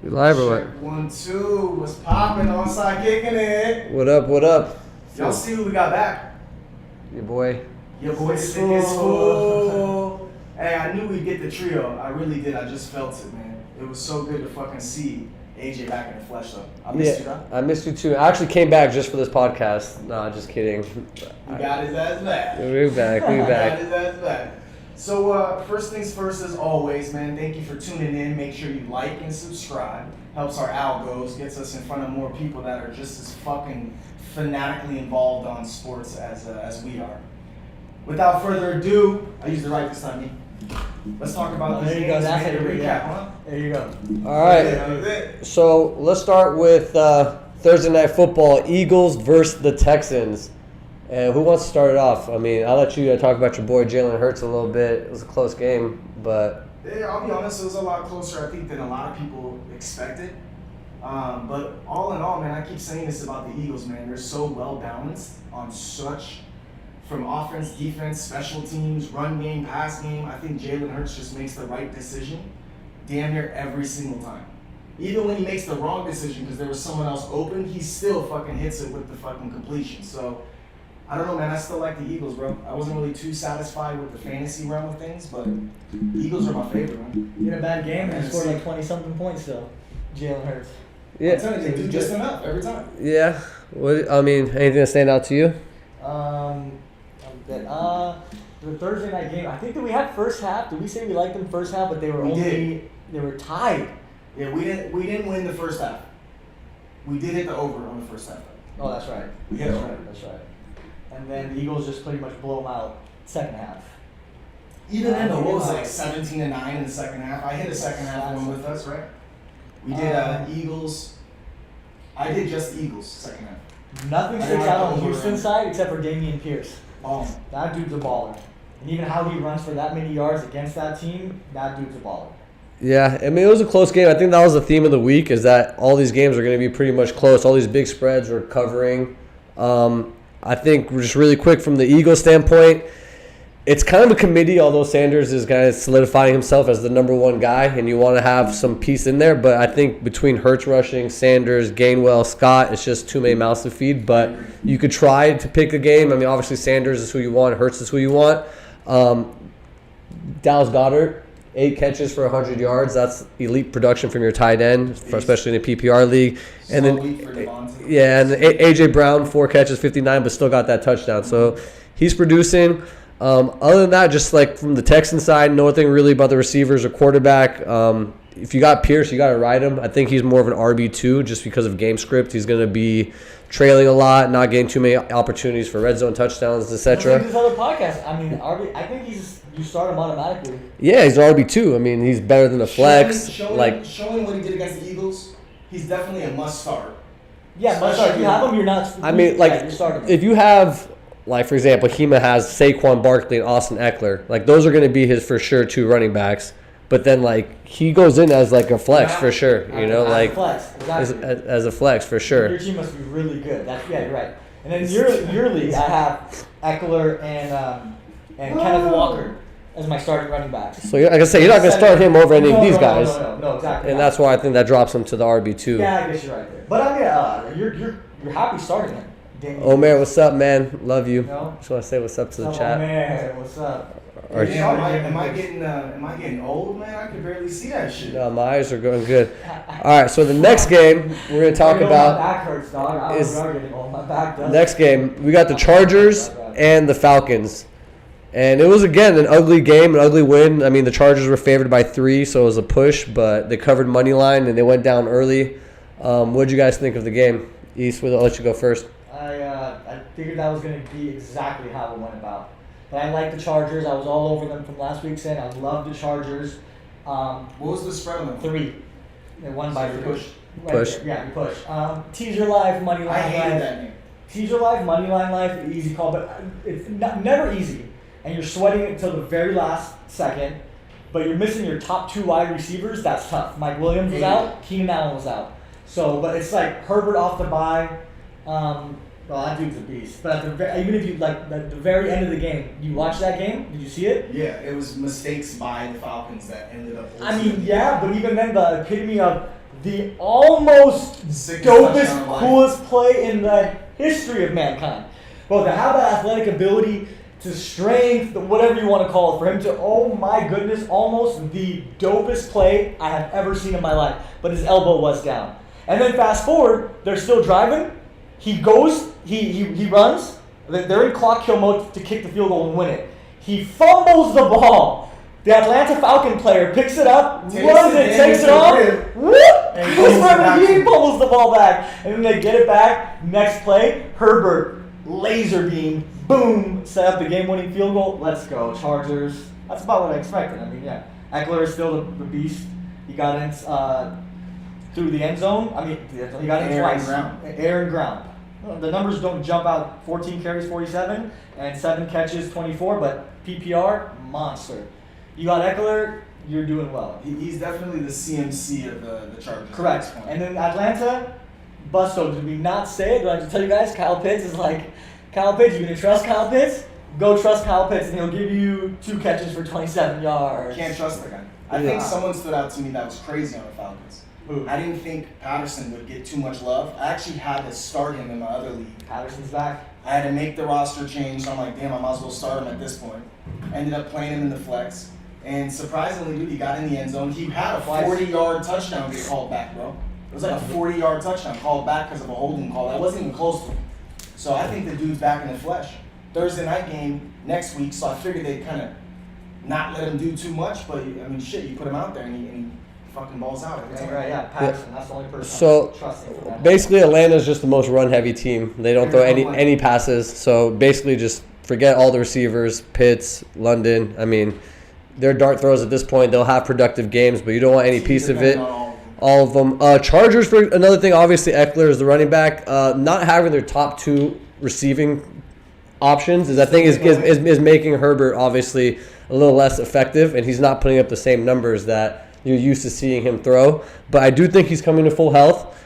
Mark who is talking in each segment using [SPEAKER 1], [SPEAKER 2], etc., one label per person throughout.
[SPEAKER 1] We live or
[SPEAKER 2] Check
[SPEAKER 1] what?
[SPEAKER 2] 1, 2. What's poppin'? Onside kicking it.
[SPEAKER 1] What up? What up?
[SPEAKER 2] Y'all see who we got back?
[SPEAKER 1] Your boy.
[SPEAKER 2] Your boy Sick is full. Hey, I knew we'd get the trio. I really did. I just felt it, man. It was so good to fucking see AJ back in the flesh, though. I missed you, though.
[SPEAKER 1] I missed you too. I actually came back just for this podcast. Nah, just kidding.
[SPEAKER 2] We got his ass back.
[SPEAKER 1] We're back. We're
[SPEAKER 2] Got
[SPEAKER 1] back.
[SPEAKER 2] his ass back. So, first things first, as always, man, thank you for tuning in. Make sure you like and subscribe. Helps our algos, gets us in front of more people that are just as fucking fanatically involved on sports as we are. Without further ado, I used the right this time, me. Let's talk about these games and make a recap, huh?
[SPEAKER 3] There you go.
[SPEAKER 1] All right.
[SPEAKER 2] Yeah,
[SPEAKER 1] So let's start with Thursday Night Football. Eagles versus the Texans. And who wants to start it off? I mean, I'll let you talk about your boy Jalen Hurts a little bit. It was a close game, but
[SPEAKER 2] Yeah, I'll be honest, it was a lot closer, I think, than a lot of people expected. But all in all, man, I keep saying this about the Eagles, man. They're so well balanced on such, from offense, defense, special teams, run game, pass game. I think Jalen Hurts just makes the right decision damn near every single time. Even when he makes the wrong decision because there was someone else open, he still fucking hits it with the fucking completion. So, I don't know, man. I still like the Eagles, bro. I wasn't really too satisfied with the fantasy realm of things, but the Eagles are my favorite, man.
[SPEAKER 3] He had a bad game and he scored like 20-something points still. Jalen Hurts.
[SPEAKER 2] I'm
[SPEAKER 1] yeah,
[SPEAKER 2] telling you, they do just enough every time.
[SPEAKER 1] yeah. What I mean, anything that stand out to you?
[SPEAKER 3] The Thursday night game. I think that we had first half. Did we say we liked them first half, but they were
[SPEAKER 2] We
[SPEAKER 3] only
[SPEAKER 2] did.
[SPEAKER 3] they were tied.
[SPEAKER 2] Yeah, we didn't win the first half. We did hit the over on the first half.
[SPEAKER 3] Oh, that's right.
[SPEAKER 2] We hit
[SPEAKER 3] That's
[SPEAKER 2] over.
[SPEAKER 3] right. That's right. And then the Eagles just pretty much blow them out second half.
[SPEAKER 2] Even then, though, what was it, like 17-9 in the second half? I hit a second half one with us, right? We did Eagles. I did just the Eagles second half.
[SPEAKER 3] Nothing
[SPEAKER 2] I
[SPEAKER 3] sticks
[SPEAKER 2] like
[SPEAKER 3] out
[SPEAKER 2] the
[SPEAKER 3] on
[SPEAKER 2] over.
[SPEAKER 3] Houston's side except for Damian Pierce. That dude's a baller. And even how he runs for that many yards against that team, that dude's a baller.
[SPEAKER 1] Yeah, I mean, it was a close game. I think that was the theme of the week, is that all these games are going to be pretty much close. All these big spreads we're covering. I think just really quick from the Eagles standpoint, it's kind of a committee, although Sanders is kind of solidifying himself as the number one guy, and you want to have some piece in there. But I think between Hurts rushing, Sanders, Gainwell, Scott, it's just too many mouths to feed. But you could try to pick a game. I mean, obviously Sanders is who you want. Hurts is who you want. Dallas Goedert, 8 catches for 100 yards. That's elite production from your tight end, especially in a PPR league. And
[SPEAKER 2] Slow
[SPEAKER 1] then,
[SPEAKER 2] week for Devontae.
[SPEAKER 1] yeah, and A.J. Brown, 4 catches, 59, but still got that touchdown. So he's producing. Other than that, just like from the Texan side, nothing really about the receivers or quarterback. If you got Pierce, you got to ride him. I think he's more of an RB2 just because of game script. He's going to be trailing a lot, not getting too many opportunities for red zone touchdowns, etc.
[SPEAKER 3] Like this other podcast. I mean, I think you start him automatically.
[SPEAKER 1] Yeah, he's an RB2. I mean, he's better than a flex.
[SPEAKER 2] Showing what he did against the Eagles, he's definitely a must start.
[SPEAKER 3] Yeah, but if you have him, you're not.
[SPEAKER 1] I mean,
[SPEAKER 3] you're starting him.
[SPEAKER 1] if you have, like, for example, Hema has Saquon Barkley and Austin Eckler. Like, those are going to be his for sure 2 running backs. But then, like, he goes in as, like, a flex for sure. You know, like,
[SPEAKER 3] flex, exactly.
[SPEAKER 1] as a flex for sure.
[SPEAKER 3] Your team must be really good. You're right. And then your league, I have Eckler and Kenneth Walker as my starting running backs.
[SPEAKER 1] So, like I say, you're not going to start him over any of these guys.
[SPEAKER 3] No, exactly.
[SPEAKER 1] And that's why I think that drops him to the RB2.
[SPEAKER 3] Yeah, I guess you're right there. But I mean, you're happy starting him. Damian.
[SPEAKER 1] Omer, what's up, man? Love you.
[SPEAKER 3] No?
[SPEAKER 1] Just want to say what's up to the
[SPEAKER 3] Oh,
[SPEAKER 1] chat.
[SPEAKER 3] man, what's up?
[SPEAKER 1] Or-
[SPEAKER 2] Damn, am I getting old, man? I can barely see that shit.
[SPEAKER 1] No, my eyes are going good. All right, so the next game we're going to talk
[SPEAKER 3] My
[SPEAKER 1] about.
[SPEAKER 3] back hurts, dog. I
[SPEAKER 1] is-
[SPEAKER 3] was getting old. My back does.
[SPEAKER 1] Next game, we got the Chargers and the Falcons. And it was, again, an ugly game, an ugly win. I mean, the Chargers were favored by 3, so it was a push, but they covered money line and they went down early. What did you guys think of the game? East, we'll let you go first.
[SPEAKER 3] I figured that was going to be exactly how it went about. But I like the Chargers. I was all over them from last week's in. I love the Chargers.
[SPEAKER 2] What was the spread on them?
[SPEAKER 3] 3. They won by
[SPEAKER 2] So you
[SPEAKER 3] 3.
[SPEAKER 2] push.
[SPEAKER 3] Right
[SPEAKER 1] Push.
[SPEAKER 3] there. Yeah, you push. Teaser live, money line
[SPEAKER 2] I hated
[SPEAKER 3] live.
[SPEAKER 2] that game.
[SPEAKER 3] Teaser live, money line live, easy call, but it's never easy. And you're sweating it until the very last second. But you're missing your top 2 wide receivers. That's tough. Mike Williams was out. Keenan Allen was out. So, but it's like Herbert off the bye. Well, that dude's a beast. But even if you like the very end of the game, you watch that game? Did you see it?
[SPEAKER 2] Yeah, it was mistakes by the Falcons that ended up.
[SPEAKER 3] I mean, yeah, but even then, the epitome of the almost
[SPEAKER 2] Sickest
[SPEAKER 3] dopest,
[SPEAKER 2] touchdown of life.
[SPEAKER 3] coolest play in the history of mankind. Bro, to have that athletic ability, to strength, whatever you want to call it, for him to, oh my goodness, almost the dopest play I have ever seen in my life. But his elbow was down. And then fast forward, they're still driving. He goes, he runs. They're in clock kill mode to kick the field goal and win it. He fumbles the ball. The Atlanta Falcon player picks it up,
[SPEAKER 2] Takes
[SPEAKER 3] runs
[SPEAKER 2] it,
[SPEAKER 3] it, takes it
[SPEAKER 2] into the
[SPEAKER 3] off.
[SPEAKER 2] rib,
[SPEAKER 3] Whoop!
[SPEAKER 2] and
[SPEAKER 3] Chris
[SPEAKER 2] fumbles it back.
[SPEAKER 3] He fumbles the ball back. And then they get it back. Next play, Herbert, laser beam, boom, set up the game-winning field goal. Let's go, Chargers. That's about what I expected. I mean, yeah. Eckler is still the beast. He got in through the end zone. I mean, he got in
[SPEAKER 2] Air and
[SPEAKER 3] twice.
[SPEAKER 2] ground.
[SPEAKER 3] Air and ground. The numbers don't jump out. 14 carries, 47, and 7 catches, 24. But PPR, monster. You got Eckler, you're doing well.
[SPEAKER 2] He's definitely the CMC of the Chargers. at
[SPEAKER 3] Correct.
[SPEAKER 2] this point.
[SPEAKER 3] And then Atlanta, Busto, did we not say it? Do I have to tell you guys? Kyle Pitts is like, Kyle Pitts, you gonna trust Kyle Pitts? Go trust Kyle Pitts, and he'll give you 2 catches for 27 yards.
[SPEAKER 2] Can't trust the guy. I
[SPEAKER 3] Yeah.
[SPEAKER 2] think someone stood out to me that was crazy on the Falcons.
[SPEAKER 3] Who?
[SPEAKER 2] I didn't think Patterson would get too much love. I actually had to start him in my other league.
[SPEAKER 3] Patterson's back.
[SPEAKER 2] I had to make the roster change, so I'm like, damn, I might as well start him at this point. Ended up playing him in the flex. And surprisingly, dude, he got in the end zone. He had a
[SPEAKER 3] Twice.
[SPEAKER 2] 40-yard touchdown get called back, bro. It was like a 40-yard touchdown called back because of a holding call. That wasn't even close to him. So I think the dude's back in the flesh. Thursday night game next week, so I figured they'd kind of not let him do too much. But, I mean, shit, you put him out there and he fucking balls out every
[SPEAKER 3] Yeah,
[SPEAKER 2] time.
[SPEAKER 3] right, yeah, Patterson. That's the only person
[SPEAKER 1] So,
[SPEAKER 3] I'm trusting for that.
[SPEAKER 1] Basically, Atlanta's just the most run-heavy team. They don't throw
[SPEAKER 2] They're not
[SPEAKER 1] any passes. So basically, just forget all the receivers. Pitts, London. I mean, they're dart throws at this point. They'll have productive games, but you don't want any piece of it.
[SPEAKER 2] Depending on all of them.
[SPEAKER 1] All of them. Chargers, for another thing, obviously Eckler is the running back. Not having their top 2 receiving options is, I think, is making Herbert obviously a little less effective, and he's not putting up the same numbers that you're used to seeing him throw. But I do think he's coming to full health.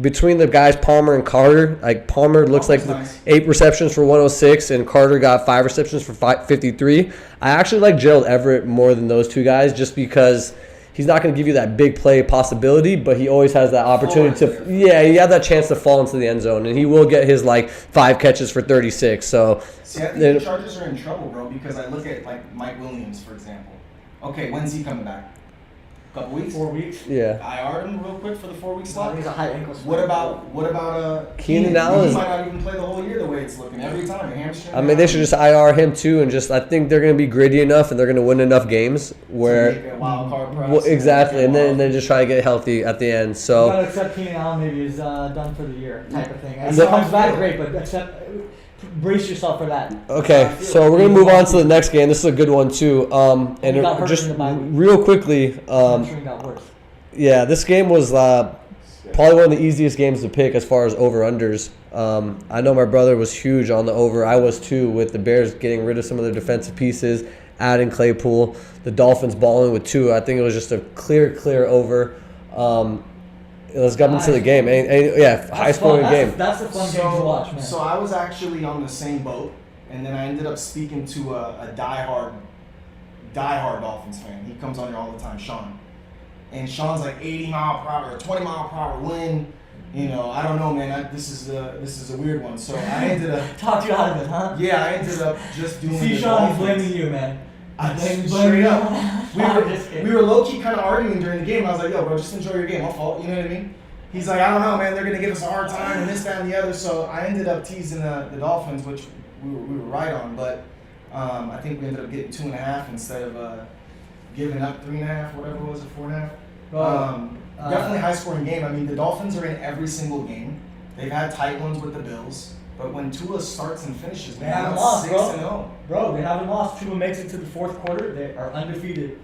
[SPEAKER 1] Between the guys Palmer and Carter, like Palmer looks like
[SPEAKER 2] Palmer's nice.
[SPEAKER 1] 8 receptions for 106, and Carter got 5 receptions for 53. I actually like Gerald Everett more than those 2 guys, just because he's not going to give you that big play possibility, but he always has that opportunity to, he had that chance to fall into the end zone, and he will get his 5 catches for 36. So,
[SPEAKER 2] See, I think the Chargers are in trouble, bro, because I look at Mike Williams, for example. Okay, when's he coming back? Couple weeks?
[SPEAKER 3] 4 weeks.
[SPEAKER 1] yeah.
[SPEAKER 2] I R'd him real quick for the 4-week slot.
[SPEAKER 3] He's a high ankle
[SPEAKER 2] What about
[SPEAKER 1] Keenan Allen?
[SPEAKER 2] He might not even play the whole year the way it's looking every time. A hamstring.
[SPEAKER 1] I mean, they should just IR him too, and just I think they're going to be gritty enough, and they're going to win enough games
[SPEAKER 2] to make
[SPEAKER 1] where,
[SPEAKER 2] a wild card press.
[SPEAKER 1] well, exactly, and then
[SPEAKER 2] they
[SPEAKER 1] they just try to get healthy at the end.
[SPEAKER 3] You
[SPEAKER 1] So.
[SPEAKER 3] gotta accept Keenan Allen maybe is done for the year type of thing. And if
[SPEAKER 2] That's
[SPEAKER 3] he
[SPEAKER 2] how I
[SPEAKER 3] comes back,
[SPEAKER 2] feel.
[SPEAKER 3] great, but brace yourself for that.
[SPEAKER 1] Okay, so we're gonna move on to the next game. This is a good one too. And
[SPEAKER 3] We got hurt
[SPEAKER 1] just
[SPEAKER 3] in the bye week.
[SPEAKER 1] real quickly,
[SPEAKER 3] I'm sure he got worse.
[SPEAKER 1] yeah, this game was probably one of the easiest games to pick as far as over-unders. I know my brother was huge on the over. I was too, with the Bears getting rid of some of their defensive pieces, adding Claypool, the Dolphins balling with 2. I think it was just a clear over. Let's get into the game. High-scoring game.
[SPEAKER 3] That's a fun game to watch, man.
[SPEAKER 2] So I was actually on the same boat, and then I ended up speaking to a diehard Dolphins fan. He comes on here all the time, Sean. And Sean's like 80 mile per hour, 20 mile per hour wind. You know, I don't know, man. This is a weird one. So I ended up,
[SPEAKER 3] Talk you out of it, huh?
[SPEAKER 2] yeah, I ended up just doing.
[SPEAKER 3] See,
[SPEAKER 2] the
[SPEAKER 3] Sean, he's
[SPEAKER 2] Dolphins.
[SPEAKER 3] blaming you, man.
[SPEAKER 2] Straight
[SPEAKER 3] you.
[SPEAKER 2] up.
[SPEAKER 3] I'm just kidding.
[SPEAKER 2] We were low key kind of arguing during the game. I was like, yo, bro, just enjoy your game. I'll fault. You know what I mean? He's like, I don't know, man. They're gonna give us a hard time and this, that, and the other. So I ended up teasing the Dolphins, which we were right on. But I think we ended up getting 2.5 instead of giving up 3.5, whatever it was, or 4.5. Definitely high scoring game. I mean, the Dolphins are in every single game. They've had tight ones with the Bills, but when Tua starts and finishes,
[SPEAKER 3] They
[SPEAKER 2] man,
[SPEAKER 3] haven't
[SPEAKER 2] that's
[SPEAKER 3] lost,
[SPEAKER 2] 6-0.
[SPEAKER 3] Bro, they haven't lost. Tua makes it to the 4th quarter. They are undefeated.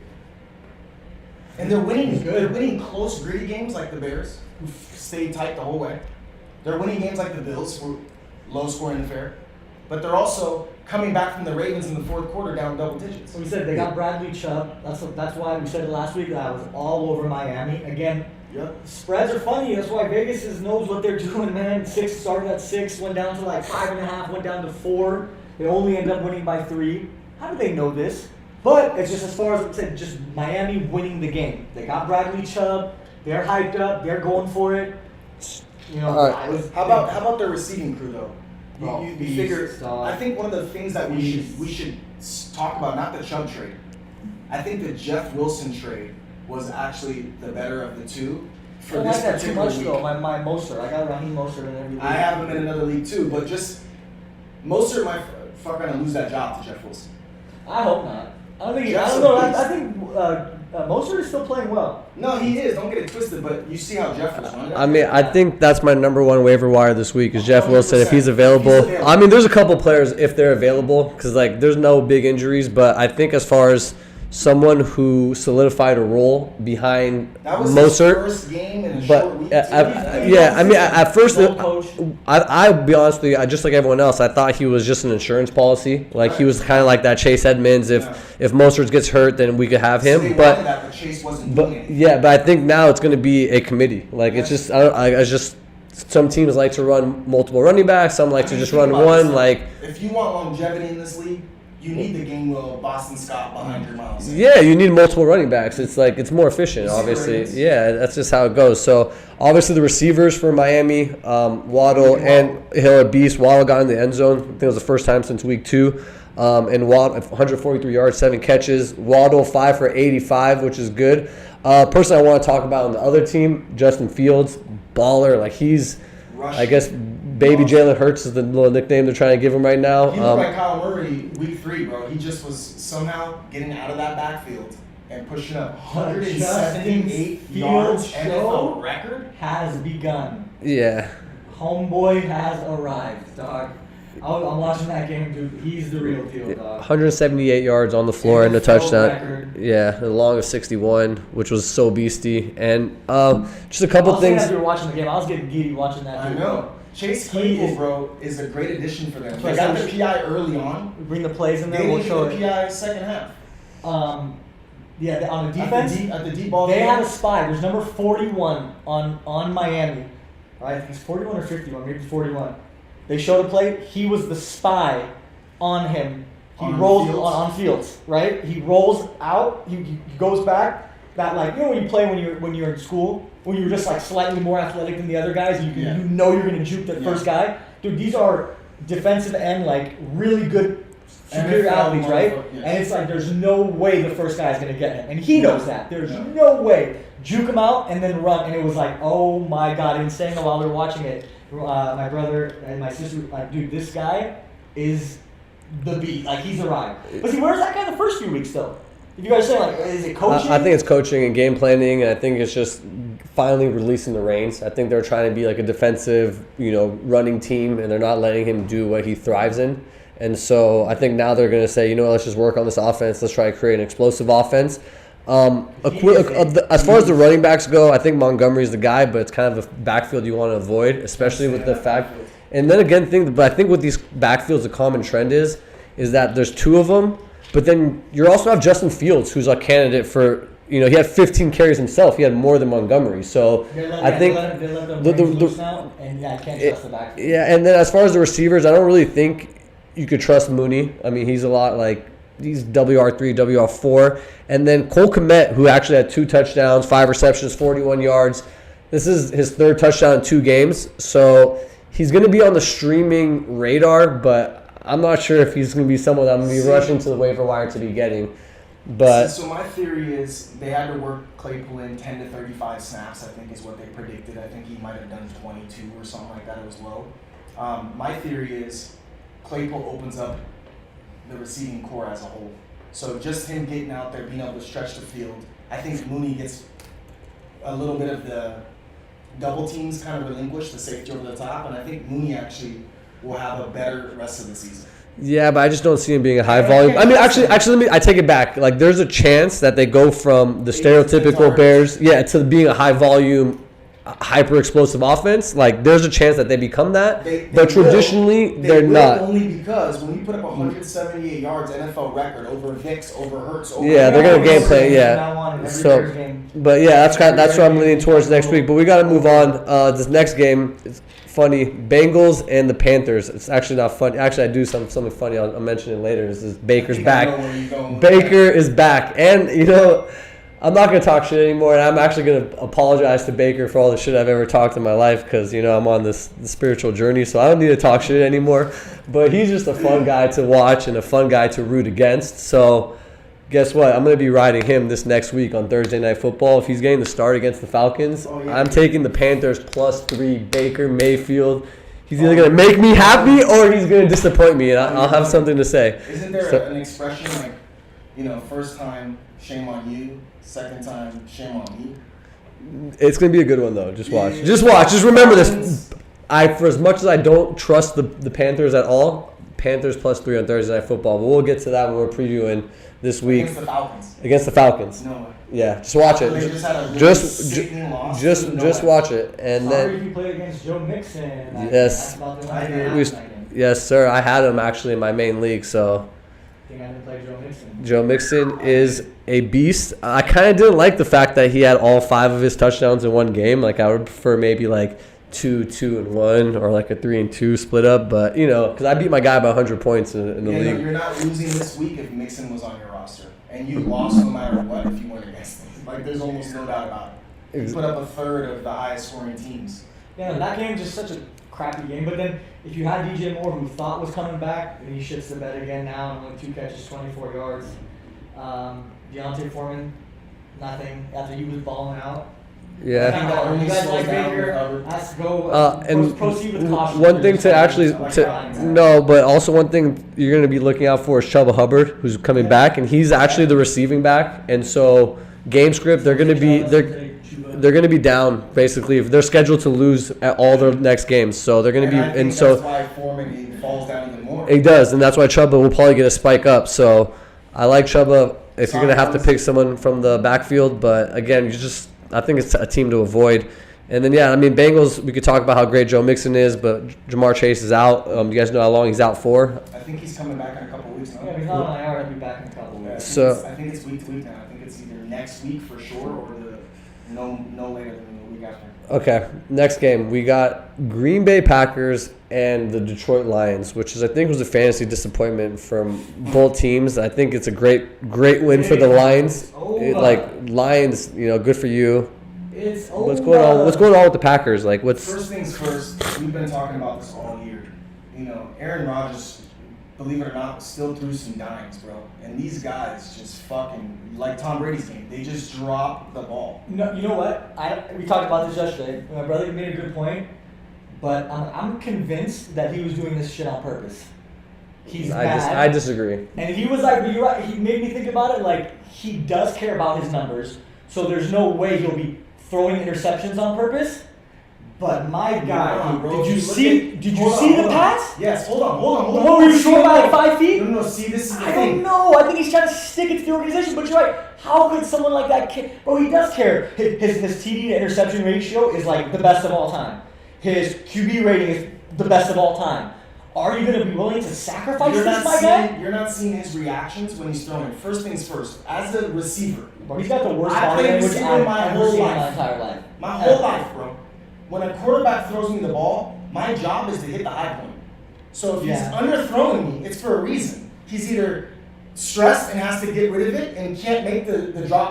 [SPEAKER 2] And they're winning.
[SPEAKER 3] It's good.
[SPEAKER 2] They're winning close, gritty games like the Bears, who stayed tight the whole way. They're winning games like the Bills, who were low scoring affair. But they're also coming back from the Ravens in the 4th quarter down double digits.
[SPEAKER 3] So we said they got Bradley Chubb. That's why we said it last week that I was all over Miami. Again,
[SPEAKER 2] Yep.
[SPEAKER 3] spreads are funny. That's why Vegas knows what they're doing, man. 6 started at 6, went down to 5.5, went down to 4. They only ended up winning by 3. How do they know this? But it's just as far as I said, just Miami winning the game. They got Bradley Chubb. They're hyped up. They're going for it. You know,
[SPEAKER 1] All right.
[SPEAKER 3] I was,
[SPEAKER 2] How about the receiving crew though?
[SPEAKER 3] Bro,
[SPEAKER 2] You
[SPEAKER 3] beast,
[SPEAKER 2] figure.
[SPEAKER 3] dog.
[SPEAKER 2] I think one of the things that
[SPEAKER 3] Beast.
[SPEAKER 2] we should talk about, not the Chubb trade. I think the Jeff Wilson trade was actually the better of the two
[SPEAKER 3] I
[SPEAKER 2] for
[SPEAKER 3] don't
[SPEAKER 2] this
[SPEAKER 3] like that too
[SPEAKER 2] particular
[SPEAKER 3] much
[SPEAKER 2] week.
[SPEAKER 3] though. My Mostert. I got Raheem Mostert in every league.
[SPEAKER 2] I have him in another league too, but just Mostert might gonna lose that job to Jeff Wilson.
[SPEAKER 3] I hope not. I don't think.
[SPEAKER 2] Jeff's
[SPEAKER 3] I don't know.
[SPEAKER 2] a beast.
[SPEAKER 3] I think Mostert is still playing well.
[SPEAKER 2] No, he is. Don't get it twisted, but you see how Jeff was running.
[SPEAKER 1] I mean, I think that's my number one waiver wire this week is Jeff Wilson if he's
[SPEAKER 2] 100%.
[SPEAKER 1] available.
[SPEAKER 2] He's available.
[SPEAKER 1] I mean, there's a couple players if they're available because like there's no big injuries, but I think as far as someone who solidified a role behind
[SPEAKER 2] that was his
[SPEAKER 1] Mostert.
[SPEAKER 2] first game in a
[SPEAKER 1] But
[SPEAKER 2] short week. too.
[SPEAKER 1] yeah, I mean, at first,
[SPEAKER 3] Goal coach.
[SPEAKER 1] I'll be honest with you. Just like everyone else, I thought he was just an insurance policy. Like he was kind of like that Chase Edmonds. If Mostert gets hurt, then we could have
[SPEAKER 2] So they
[SPEAKER 1] him.
[SPEAKER 2] wanted that, but Chase wasn't doing it.
[SPEAKER 1] Yeah, but I think now it's going to be a committee. Like it's just, I just some teams like to run multiple running backs. Some like
[SPEAKER 2] I
[SPEAKER 1] to
[SPEAKER 2] mean,
[SPEAKER 1] just
[SPEAKER 2] think
[SPEAKER 1] run
[SPEAKER 2] about
[SPEAKER 1] one.
[SPEAKER 2] this.
[SPEAKER 1] Like
[SPEAKER 2] if you want longevity in this league, you need the Gainwell, Boston Scott behind your Miles.
[SPEAKER 1] yeah, you need multiple running backs. It's like it's more efficient,
[SPEAKER 2] You see
[SPEAKER 1] obviously.
[SPEAKER 2] ratings?
[SPEAKER 1] Yeah, that's just how it goes. So obviously the receivers for Miami, Waddle and Hill are beast. Waddle got in the end zone. I think it was the first time since week 2. And Waddle 143 yards, 7 catches. Waddle 5 for 85, which is good. Person I want to talk about on the other team, Justin Fields, baller. Like he's, I guess, baby Jalen Hurts is the little nickname they're trying to give him right now.
[SPEAKER 2] He looked like Kyle Murray week 3, bro. He just was somehow getting out of that backfield and pushing up 178 yards.
[SPEAKER 3] Fields
[SPEAKER 2] NFL record.
[SPEAKER 3] has begun.
[SPEAKER 1] Yeah.
[SPEAKER 3] Homeboy has arrived, dog. I'm watching that game, dude. He's the real deal, dog.
[SPEAKER 1] 178 yards on the floor and a
[SPEAKER 3] NFL
[SPEAKER 1] touchdown.
[SPEAKER 3] record.
[SPEAKER 1] Yeah, the long of 61, which was so beasty. And just a couple
[SPEAKER 3] I was saying
[SPEAKER 1] things.
[SPEAKER 3] as we were watching the game, I was getting giddy watching that.
[SPEAKER 2] I
[SPEAKER 3] dude,
[SPEAKER 2] know. Chase
[SPEAKER 3] He
[SPEAKER 2] Claypool,
[SPEAKER 3] is-
[SPEAKER 2] bro, is a great addition for them. They
[SPEAKER 3] Plus,
[SPEAKER 2] got
[SPEAKER 3] I'm-
[SPEAKER 2] the PI early on.
[SPEAKER 3] We bring the plays in
[SPEAKER 2] They
[SPEAKER 3] there. We'll
[SPEAKER 2] didn't
[SPEAKER 3] show
[SPEAKER 2] get the
[SPEAKER 3] it.
[SPEAKER 2] PI second half.
[SPEAKER 3] Yeah, on the
[SPEAKER 2] At
[SPEAKER 3] defense,
[SPEAKER 2] at the deep ball
[SPEAKER 3] they
[SPEAKER 2] game.
[SPEAKER 3] had a spy. There's number 41 on Miami. Right, I think it's 41 or 51, maybe 41. They showed a play. He was the spy on him. He
[SPEAKER 2] On
[SPEAKER 3] rolls
[SPEAKER 2] Fields?
[SPEAKER 3] on Fields, right? He rolls out. He goes back. That like when you play when you're in school, when you're just like slightly more athletic than the other guys, you
[SPEAKER 2] Yeah.
[SPEAKER 3] you know you're gonna juke the
[SPEAKER 2] Yeah.
[SPEAKER 3] first guy. Dude, these are defensive end like really good superior
[SPEAKER 2] NFL
[SPEAKER 3] athletes, right?
[SPEAKER 2] motherfucker, yes.
[SPEAKER 3] And it's like there's no way the first guy is gonna get him, and he knows that. There's
[SPEAKER 2] Yeah.
[SPEAKER 3] no way. Juke him out and then run, and it was like, oh my god! And saying it while we were watching it, my brother and my sister, like, dude, this guy is the beat. Like he's arrived. But see, where's that guy the first few weeks though? If you guys say like, is it coaching?
[SPEAKER 1] I think it's coaching and game planning, and I think it's just finally releasing the reins. I think they're trying to be like a defensive, running team, and they're not letting him do what he thrives in. And so I think now they're going to say, let's just work on this offense. Let's try to create an explosive offense. As far as the running backs go, I think Montgomery's the guy, but it's kind of a backfield you want to avoid, especially with the fact. And then again, but I think with these backfields, the common trend is that there's 2 of them, but then you also have Justin Fields, who's a candidate for. He had 15 carries himself. He had more than Montgomery. So I think
[SPEAKER 3] they let them
[SPEAKER 1] the-
[SPEAKER 3] loose now, and I can't trust the back.
[SPEAKER 1] yeah. And then as far as the receivers, I don't really think you could trust Mooney. I mean, he's a lot like he's WR3, WR4, and then Cole Kmet, who actually had 2 touchdowns, 5 receptions, 41 yards. This is his 3rd touchdown in 2 games. So he's going to be on the streaming radar, but I'm not sure if he's going to be someone I'm going to be rushing to the waiver wire to be getting. But
[SPEAKER 2] So my theory is they had to work Claypool in 10 to 35 snaps, I think is what they predicted. I think he might have done 22 or something like that. It was low. My theory is Claypool opens up the receiving core as a whole. So just him getting out there, being able to stretch the field. I think Mooney gets a little bit of the double teams kind of relinquished, the safety over the top, and I think Mooney actually will have a better rest of the season.
[SPEAKER 1] yeah, but I just don't see him being a high volume. I mean, actually, I take it back. Like, there's a chance that they go from the stereotypical Bears, to being a high volume, hyper explosive offense. Like, there's a chance that they become that. But traditionally, they're
[SPEAKER 2] will
[SPEAKER 1] not.
[SPEAKER 2] Only because when you put up 178 yards, NFL record over Vicks, over Hurts, over
[SPEAKER 1] Yeah, they're gonna game plan, yeah.
[SPEAKER 3] From now on in every
[SPEAKER 1] So-
[SPEAKER 3] Bears game.
[SPEAKER 1] But yeah, that's what I'm leaning towards next week. But we got to move on. This next game is funny. Bengals and the Panthers. It's actually not funny. Actually, I do something funny. I'll mention it later. This is Baker's
[SPEAKER 2] I
[SPEAKER 1] back.
[SPEAKER 2] know where you're going with
[SPEAKER 1] Baker is back, and I'm not gonna talk shit anymore, and I'm actually gonna apologize to Baker for all the shit I've ever talked in my life, because I'm on this spiritual journey, so I don't need to talk shit anymore. But he's just a fun guy to watch and a fun guy to root against. So guess what? I'm gonna be riding him this next week on Thursday Night Football. If he's getting the start against the Falcons, I'm taking the Panthers +3. Baker Mayfield. He's either gonna make me happy or he's gonna disappoint me, and I'll have something to say.
[SPEAKER 2] Isn't there an expression like, first time, shame on you, second time, shame on me?
[SPEAKER 1] It's gonna be a good one though. Just watch. Just watch. Just remember this. For as much as I don't trust the Panthers at all, Panthers +3 on Thursday Night Football. But we'll get to that when we're previewing this week
[SPEAKER 2] Against the Falcons.
[SPEAKER 1] No
[SPEAKER 2] way.
[SPEAKER 1] Yeah, just watch it.
[SPEAKER 2] They just had a really sickening loss.
[SPEAKER 1] Just watch it, and
[SPEAKER 3] Sorry
[SPEAKER 1] then
[SPEAKER 3] you played against Joe Mixon.
[SPEAKER 1] Yes. Yes, sir. I had him actually in my main league, so.
[SPEAKER 3] I think I didn't play Joe Mixon.
[SPEAKER 1] Joe Mixon is a beast. I kind of didn't like the fact that he had all 5 of his touchdowns in one game. Like, I would prefer maybe like 2-2-1 or like a 3-2 split up. But because I beat my guy by 100 points in the league.
[SPEAKER 2] You're not losing this week if Mixon was on your roster, and you lost no matter what if you went against him. Like, there's almost no doubt about it. He put up a third of the highest scoring teams.
[SPEAKER 3] Yeah, that game was just such a crappy game. But then if you had DJ Moore, who thought was coming back, and he shits the bed again now, and only 2 catches, 24 yards. Deontay Foreman, nothing after he was balling out.
[SPEAKER 1] Yeah.
[SPEAKER 3] You guys like Baker? Let's go.
[SPEAKER 1] And
[SPEAKER 3] proceed with caution.
[SPEAKER 1] one thing to actually but also one thing you're going to be looking out for is Chuba Hubbard, who's coming back, and he's actually the receiving back. And so game script, they're going to be down basically if they're scheduled to lose at all their next games. So they're going to be, and so
[SPEAKER 2] that's why Foreman falls down even more.
[SPEAKER 1] It does, and that's why Chuba will probably get a spike up. So I like Chuba if you're going to have to pick someone from the backfield, but again, I think it's a team to avoid. And then, Bengals, we could talk about how great Joe Mixon is, but Jamar Chase is out. You guys know how long he's out for?
[SPEAKER 2] I think he's coming back in a couple weeks now.
[SPEAKER 3] Yeah, he's not on IR. He'll be back in a couple weeks.
[SPEAKER 2] I think it's week to week now. I think it's either next week for sure or no later than the week after.
[SPEAKER 1] Okay, next game. We got Green Bay Packers and the Detroit Lions, which I think was a fantasy disappointment from both teams. I think it's a great win for the Lions. Lions, good for you.
[SPEAKER 3] It's over.
[SPEAKER 1] What's going on with the Packers?
[SPEAKER 2] First things first, we've been talking about this all year. Aaron Rodgers, believe it or not, still threw some dimes, bro. And these guys just fucking, like Tom Brady's game, they just drop the ball.
[SPEAKER 3] No, you know what? We talked about this yesterday. My brother made a good point, but I'm convinced that he was doing this shit on purpose.
[SPEAKER 1] I disagree.
[SPEAKER 3] And he was like, you're right. He made me think about it. Like, he does care about his numbers, so there's no way he'll be throwing interceptions on purpose. But my God, did you see the pass?
[SPEAKER 2] Yes, hold on.
[SPEAKER 3] The one where you short by like 5 feet?
[SPEAKER 2] No, see, this is the
[SPEAKER 3] I
[SPEAKER 2] thing.
[SPEAKER 3] don't know. I think he's trying to stick it to the organization, but you're right. How could someone like that care? Bro, he does care. His TD to interception ratio is like the best of all time. His QB rating is the best of all time. Are you going to be willing to sacrifice this, my guy?
[SPEAKER 2] You're not seeing his reactions when he's throwing. First things first, as a receiver.
[SPEAKER 3] Bro, he's got the worst
[SPEAKER 2] I
[SPEAKER 3] body
[SPEAKER 2] played
[SPEAKER 3] language
[SPEAKER 2] receiver
[SPEAKER 3] I've
[SPEAKER 2] my
[SPEAKER 3] ever
[SPEAKER 2] whole
[SPEAKER 3] seen in
[SPEAKER 2] life.
[SPEAKER 3] my entire life.
[SPEAKER 2] My whole life, bro. When a quarterback throws me the ball, my job is to hit the high point. So if he's underthrowing me, it's for a reason. He's either stressed and has to get rid of it and can't make the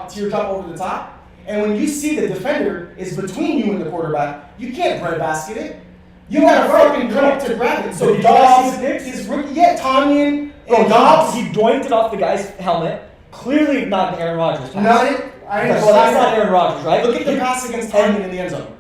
[SPEAKER 2] teardrop over the top. And when you see the defender is between you and the quarterback, you can't breadbasket it. You gotta fucking come up to grab it. So Dobbs, his rookie, Tonyan, and Dobbs.
[SPEAKER 3] He doinked it off the guy's helmet. Clearly not an Aaron Rodgers pass.
[SPEAKER 2] Well,
[SPEAKER 3] that's not Aaron Rodgers, right?
[SPEAKER 2] Look at the pass against Tonyan in the end zone.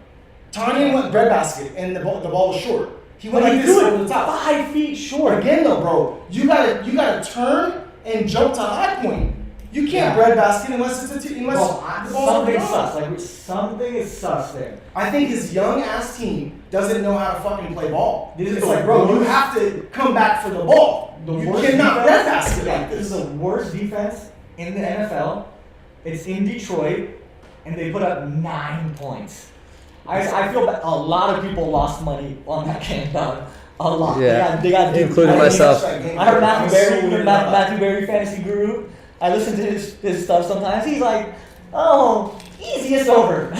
[SPEAKER 2] Tonyan went breadbasket, and the ball was short. He went like this over the top.
[SPEAKER 3] 5 feet short.
[SPEAKER 2] Again, though, bro, you gotta turn and jump to high point. You can't breadbasket unless the ball's
[SPEAKER 3] something sus. Something is sus there.
[SPEAKER 2] I think his young ass team doesn't know how to fucking play ball.
[SPEAKER 3] It's
[SPEAKER 2] like, bro, you have to come back for the ball. You cannot breadbasket like this.
[SPEAKER 3] This is the worst defense in the NFL. It's in Detroit, and they put up 9 points. I feel that a lot of people lost money on that game, dog. A lot.
[SPEAKER 1] Yeah.
[SPEAKER 3] They got
[SPEAKER 1] including myself.
[SPEAKER 3] I heard Matthew Berry, fantasy guru. I listen to his stuff sometimes. He's like, "Oh, easiest over."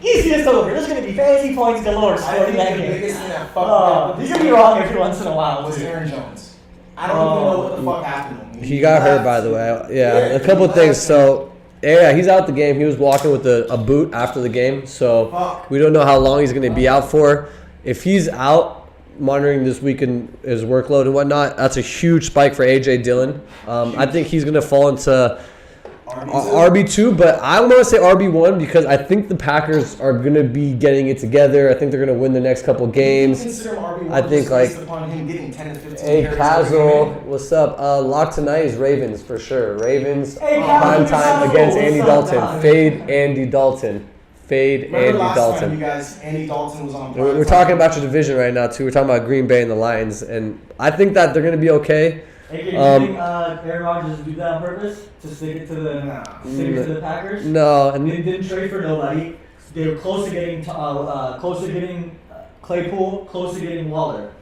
[SPEAKER 3] Easiest over. There's going to be fantasy points galore.
[SPEAKER 2] I think the biggest thing that fucked me up.
[SPEAKER 3] You're going to be wrong every once in a while.
[SPEAKER 2] Was Aaron Jones. I don't even know what the fuck happened to him.
[SPEAKER 1] He got hurt, by the way. Yeah, a couple of things. So, yeah, he's out the game. He was walking with a boot after the game. So, we don't know how long he's going to be out for. If he's out, monitoring this weekend his workload and whatnot, that's a huge spike for A.J. Dillon. I think he's going to fall into RB2, but I want to say RB1 because I think the Packers are going to be getting it together. I think they're going to win the next couple games. I think like, hey Castle, what's up? Lock tonight is Ravens for sure. Ravens prime time against Andy Dalton. Fade Andy Dalton. Fade Andy Dalton.
[SPEAKER 2] You guys, Andy Dalton was on.
[SPEAKER 1] We're talking about your division right now too. We're talking about Green Bay and the Lions, and I think that they're going to be okay.
[SPEAKER 3] Hey, do you think Aaron Rodgers do that on purpose to stick it to the Packers?
[SPEAKER 1] No, and
[SPEAKER 3] they didn't trade for nobody. They were close to getting Claypool, close to getting Waller.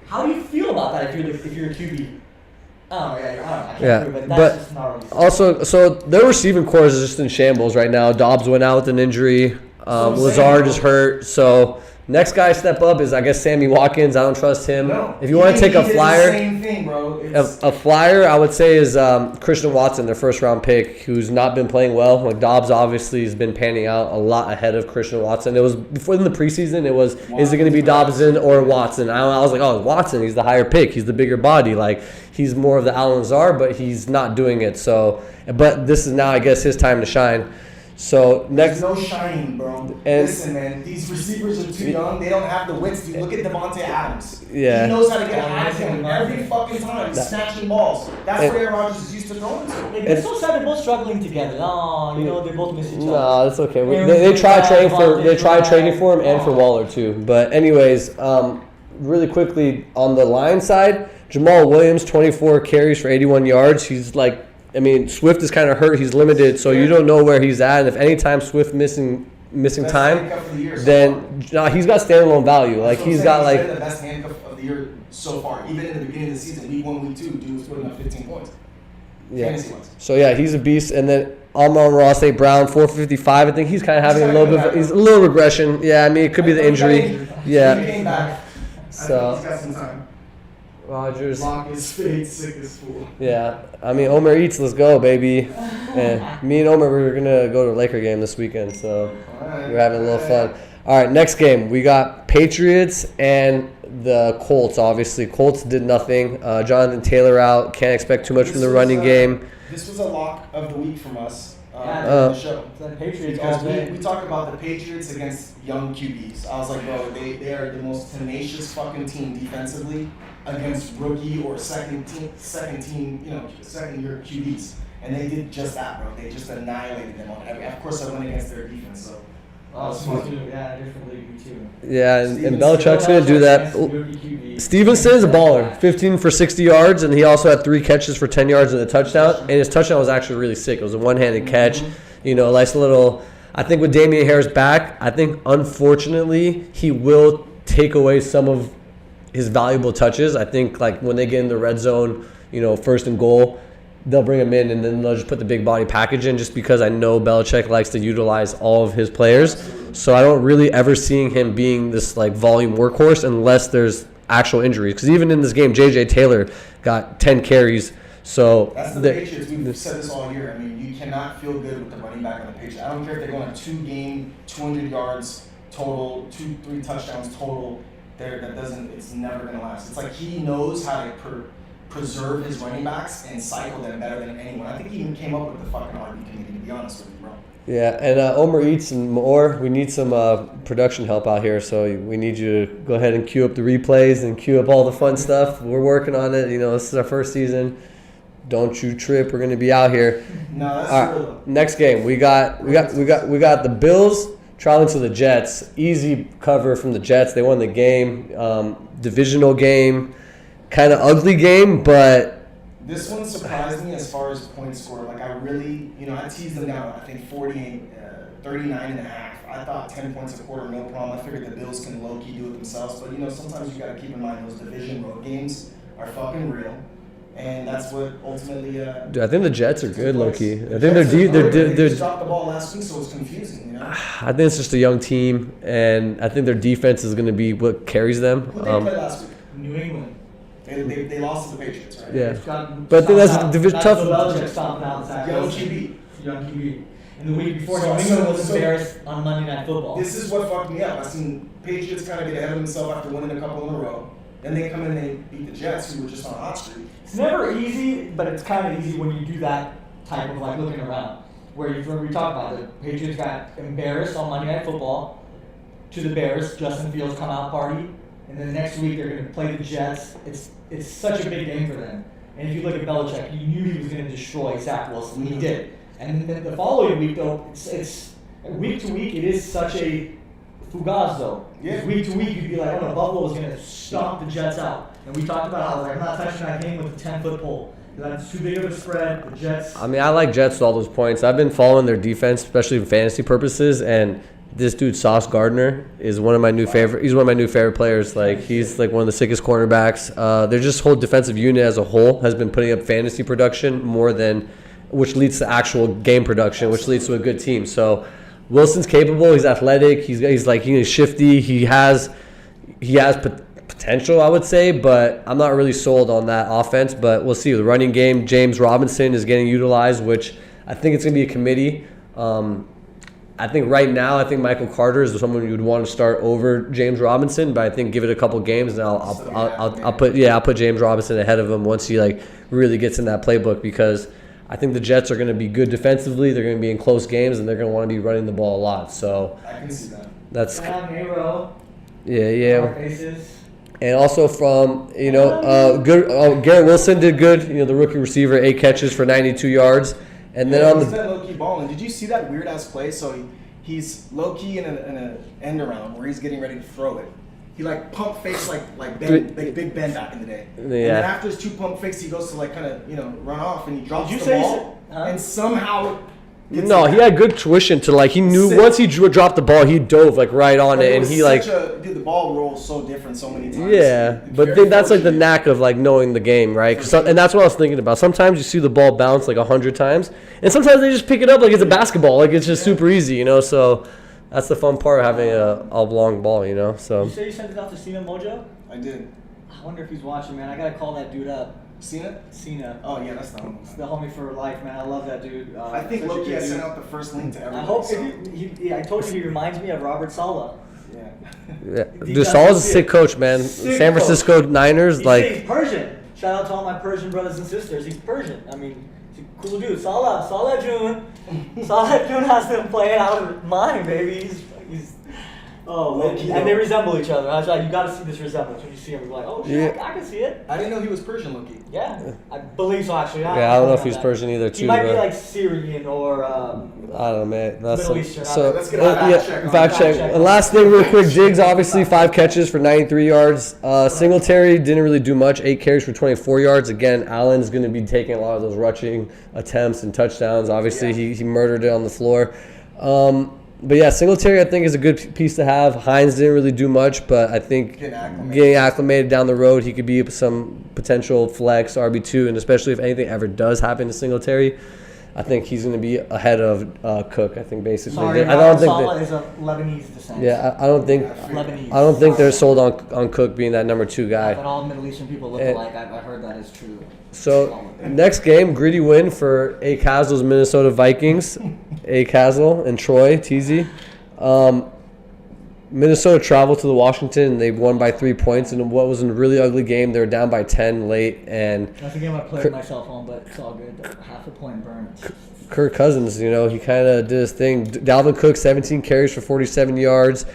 [SPEAKER 3] How do you feel about that if you're a QB? I can't prove it. That's just gnarly.
[SPEAKER 1] Also, so their receiving core is just in shambles right now. Dobbs went out with an injury. Lazard is hurt. So next guy step up is, I guess, Sammy Watkins. I don't trust him.
[SPEAKER 2] No.
[SPEAKER 1] If you want to take a flyer,
[SPEAKER 2] same thing, bro.
[SPEAKER 1] a flyer, I would say is Christian Watson, their first-round pick, who's not been playing well. Like Dobbs obviously has been panning out a lot ahead of Christian Watson. It was before in the preseason. It was is it going to be Dobson or Watson? I was like, oh, Watson. He's the higher pick. He's the bigger body. Like he's more of the Allen Lazard, but he's not doing it. So, but this is now, I guess, his time to shine. So next,
[SPEAKER 2] there's no shining, bro. Listen, man, these receivers are too young. They don't have the wits. Dude, look at Devontae Adams.
[SPEAKER 1] Yeah.
[SPEAKER 2] He knows how to get out of him every fucking time. He's snatching balls. That's what Aaron Rodgers is used to throwing to.
[SPEAKER 3] They're so sad they're both struggling together. They both miss each other.
[SPEAKER 1] No, that's okay. They tried trading for him and for Waller too. But anyways, really quickly on the Lions side, Jamal Williams, 24 carries for 81 yards. He's like, I mean, Swift is kind of hurt. He's limited, so you don't know where he's at. And if any time Swift missing time, then he's got standalone value. Like he's got like
[SPEAKER 2] the best handcuff of the year so far. Even in the beginning of the season, week 1, week 2, dude was putting up 15 points.
[SPEAKER 1] Yeah. So yeah, he's a beast. And then Amon-Ra St. Brown, 455. I think he's kind of having a little bit. He's a little regression. Yeah, I mean it could be the injury. Yeah.
[SPEAKER 2] He came back.
[SPEAKER 1] So
[SPEAKER 2] he's got some time.
[SPEAKER 1] Rodgers.
[SPEAKER 2] Lock his face, sick as fool.
[SPEAKER 1] Yeah, I mean, Omer Eats, let's go, baby. And me and Omer, we're going to go to a Laker game this weekend, so we're having a little fun. All right, next game. We got Patriots and the Colts, obviously. Colts did nothing. Jonathan Taylor out. Can't expect too much from the running game.
[SPEAKER 2] This was a lock of the week from us on
[SPEAKER 3] the
[SPEAKER 2] show.
[SPEAKER 3] The Patriots
[SPEAKER 2] because we talked about the Patriots against young QBs. I was like, bro, they are the most tenacious fucking team defensively against rookie or second year QBs, and they did just that, bro. They just annihilated them on every. Of course, I went against their defense, so.
[SPEAKER 3] Different league too.
[SPEAKER 1] Yeah, and Belichick's going to do that. Stevenson's a baller, 15 for 60 yards, and he also had 3 catches for 10 yards and a touchdown. And his touchdown was actually really sick. It was a one-handed catch. You know, nice little. I think with Damian Harris back, I think unfortunately he will take away some of his valuable touches. I think like when they get in the red zone, you know, first and goal, they'll bring him in and then they'll just put the big body package in just because I know Belichick likes to utilize all of his players. So I don't really ever seeing him being this like volume workhorse unless there's actual injuries. Because even in this game, J.J. Taylor got 10 carries. So
[SPEAKER 2] that's the Patriots. We've said this all year. I mean, you cannot feel good with the running back on the Patriots. I don't care if they're going on 2-game, 200 yards total, 2-3 touchdowns total. It's never going to last. It's like he knows how to preserve his running backs and cycle them better than anyone. I think he even came up with the fucking RB committee, to be honest with you, bro.
[SPEAKER 1] Yeah, and Omer Eats and more, we need some production help out here, so we need you to go ahead and queue up the replays and queue up all the fun stuff. We're working on it. You know, this is our first season. Don't you trip. We're going to be out here.
[SPEAKER 2] No, that's
[SPEAKER 1] all right, real. Next game. We got the Bills traveling to the Jets. Easy cover from the Jets. They won the game. Divisional game. Kind of ugly game, but
[SPEAKER 2] this one surprised me as far as points scored. Like I really, I teased them down. I think 39 and a half. I thought 10 points a quarter, no problem. I figured the Bills can low-key do it themselves. But, sometimes you got to keep in mind those division road games are fucking real. And that's what ultimately.
[SPEAKER 1] Dude, I think the Jets are good, low-key. I think
[SPEAKER 2] they dropped the ball last week, so it's confusing.
[SPEAKER 1] I think it's just a young team, and I think their defense is going to be what carries them.
[SPEAKER 2] Who they played last week?
[SPEAKER 3] New England.
[SPEAKER 2] They lost to the Patriots, right?
[SPEAKER 1] Yeah.
[SPEAKER 3] Got
[SPEAKER 1] But I think that's
[SPEAKER 3] stomped
[SPEAKER 1] division-
[SPEAKER 3] out.
[SPEAKER 1] tough-
[SPEAKER 3] That's Bill Belichick stomping out Zach
[SPEAKER 2] Young
[SPEAKER 3] Wilson.
[SPEAKER 2] QB.
[SPEAKER 3] Young QB. And the week before,
[SPEAKER 2] So-
[SPEAKER 3] New England was
[SPEAKER 2] so-
[SPEAKER 3] embarrassed on Monday Night Football.
[SPEAKER 2] This is what fucked me up. I seen Patriots kind of get ahead of themselves after winning a couple in a row. Then they come in and they beat the Jets, who were just on a hot streak.
[SPEAKER 3] It's never easy, but it's kind of easy when you do that type of like looking around. Where we talked about the Patriots got embarrassed on Monday Night Football to the Bears, Justin Fields come out party, and then next week they're going to play the Jets. It's such a big game for them. And if you look at Belichick, you knew he was going to destroy Zach Wilson. He did. And then the following week though, it's week to week. It is such a fugazo.
[SPEAKER 2] Yeah.
[SPEAKER 3] Week to week, you'd be like, oh no, Buffalo's going to stomp the Jets out. And we talked about how like, I'm not touching that game with a 10-foot pole. That's too big of a spread. The Jets.
[SPEAKER 1] I mean, I like Jets with all those points. I've been following their defense, especially for fantasy purposes, and this dude Sauce Gardner is one of my new favorite. He's one of my new favorite players. Like he's like one of the sickest cornerbacks. Their just whole defensive unit as a whole has been putting up fantasy production more than, which leads to actual game production, which leads to a good team. So Wilson's capable. He's athletic. He's like he's shifty. He has potential, I would say, but I'm not really sold on that offense. But we'll see. The running game, James Robinson is getting utilized, which I think it's going to be a committee. I think right now, I think Michael Carter is someone you would want to start over James Robinson, but I think give it a couple games and I'll put James Robinson ahead of him once he like really gets in that playbook, because I think the Jets are going to be good defensively. They're going to be in close games and they're going to want to be running the ball a lot. So
[SPEAKER 2] I can see that.
[SPEAKER 1] that's
[SPEAKER 3] Nero.
[SPEAKER 1] yeah.
[SPEAKER 3] Faces.
[SPEAKER 1] And also from Garrett Wilson did good. The rookie receiver, 8 catches for 92 yards. And then on
[SPEAKER 2] he's that low key balling. Did you see that weird ass play? So he's low key in an end around where he's getting ready to throw it. He like pump fakes like Big Ben back in the day.
[SPEAKER 1] Yeah.
[SPEAKER 2] And then after his 2 pump fakes, he goes to like kind of run off and he drops
[SPEAKER 3] Did you
[SPEAKER 2] the
[SPEAKER 3] say
[SPEAKER 2] ball and somehow. gets
[SPEAKER 1] No,
[SPEAKER 2] it
[SPEAKER 1] he
[SPEAKER 2] back.
[SPEAKER 1] had good tuition to like he knew
[SPEAKER 2] Sick.
[SPEAKER 1] once he dropped the ball, he dove like right on it, and
[SPEAKER 2] was
[SPEAKER 1] he like
[SPEAKER 2] dude, the ball rolls so different so many times.
[SPEAKER 1] yeah.
[SPEAKER 2] It's
[SPEAKER 1] But
[SPEAKER 2] very
[SPEAKER 1] then that's like the
[SPEAKER 2] fortunate.
[SPEAKER 1] knack of like knowing the game, right? 'Cause and that's what I was thinking about. Sometimes you see the ball bounce like 100 times, and sometimes they just pick it up like it's a basketball, like it's just super easy, So that's the fun part of having a oblong ball, So
[SPEAKER 3] You say you sent it out to Cena Mojo?
[SPEAKER 2] I did.
[SPEAKER 3] I wonder if he's watching, man. I gotta call that dude up.
[SPEAKER 2] Seen it?
[SPEAKER 3] Cena.
[SPEAKER 2] Oh yeah, that's the one.
[SPEAKER 3] It's the homie for life, man. I love that dude.
[SPEAKER 2] I think
[SPEAKER 3] Such a
[SPEAKER 2] Loki
[SPEAKER 3] good
[SPEAKER 2] has
[SPEAKER 3] dude.
[SPEAKER 2] sent out the first link to
[SPEAKER 3] I
[SPEAKER 2] everybody.
[SPEAKER 3] hope
[SPEAKER 2] so,
[SPEAKER 3] I told you he reminds me of Robert Saleh.
[SPEAKER 2] yeah.
[SPEAKER 1] yeah,
[SPEAKER 3] He
[SPEAKER 1] dude,
[SPEAKER 3] does
[SPEAKER 1] Saul's a
[SPEAKER 3] sick-
[SPEAKER 1] sick coach, man.
[SPEAKER 3] sick
[SPEAKER 1] San Francisco Niners,
[SPEAKER 3] He's
[SPEAKER 1] like
[SPEAKER 3] Persian. Shout out to all my Persian brothers and sisters. He's Persian. I mean, he's a cool dude. Saleh June. Saleh June has them playing out of mind, baby. He's oh,
[SPEAKER 2] Low-key,
[SPEAKER 3] and they
[SPEAKER 2] though.
[SPEAKER 3] resemble each other. I was like, you gotta see this resemblance when you see him. You're like, oh shit,
[SPEAKER 1] Yeah.
[SPEAKER 3] I can see it.
[SPEAKER 2] I didn't know he was Persian, Loki.
[SPEAKER 3] Yeah, I believe so actually.
[SPEAKER 1] yeah, I don't know if he's
[SPEAKER 3] that.
[SPEAKER 1] Persian either,
[SPEAKER 3] He
[SPEAKER 1] too.
[SPEAKER 3] might be
[SPEAKER 1] but
[SPEAKER 3] like Syrian or.
[SPEAKER 1] I don't know, man. That's
[SPEAKER 3] Middle Eastern,
[SPEAKER 1] so.
[SPEAKER 2] let's get a fact check on
[SPEAKER 1] fact
[SPEAKER 2] that.
[SPEAKER 1] check.
[SPEAKER 3] Fact check.
[SPEAKER 1] And last thing, real quick. Diggs obviously 5 catches for 93 yards. Singletary didn't really do much. 8 carries for 24 yards. Again, Allen's going to be taking a lot of those rushing attempts and touchdowns. Obviously, he murdered it on the floor. But yeah, Singletary I think is a good piece to have. Hines didn't really do much, but I think getting acclimated down the road, he could be some potential flex RB2, and especially if anything ever does happen to Singletary, I think he's going to be ahead of Cook. I think basically.
[SPEAKER 3] Sorry,
[SPEAKER 1] I don't think.
[SPEAKER 3] Saleh is a Lebanese descent.
[SPEAKER 1] Yeah, I don't think.
[SPEAKER 3] Lebanese.
[SPEAKER 1] I don't think they're sold on Cook being that number 2 guy.
[SPEAKER 3] But all Middle Eastern people look
[SPEAKER 1] And-
[SPEAKER 3] alike. I heard that is true.
[SPEAKER 1] So next game, gritty win for A. Castle's Minnesota Vikings. A. Castle and Troy Teasy. Minnesota traveled to the Washington and they won by 3 points in what was a really ugly game. They were down by 10 late, and
[SPEAKER 3] That's a game I played myself on, but it's all good. Half a point burn.
[SPEAKER 1] Kirk Cousins, he kind of did his thing. Dalvin Cook, 17 carries for 47 yards.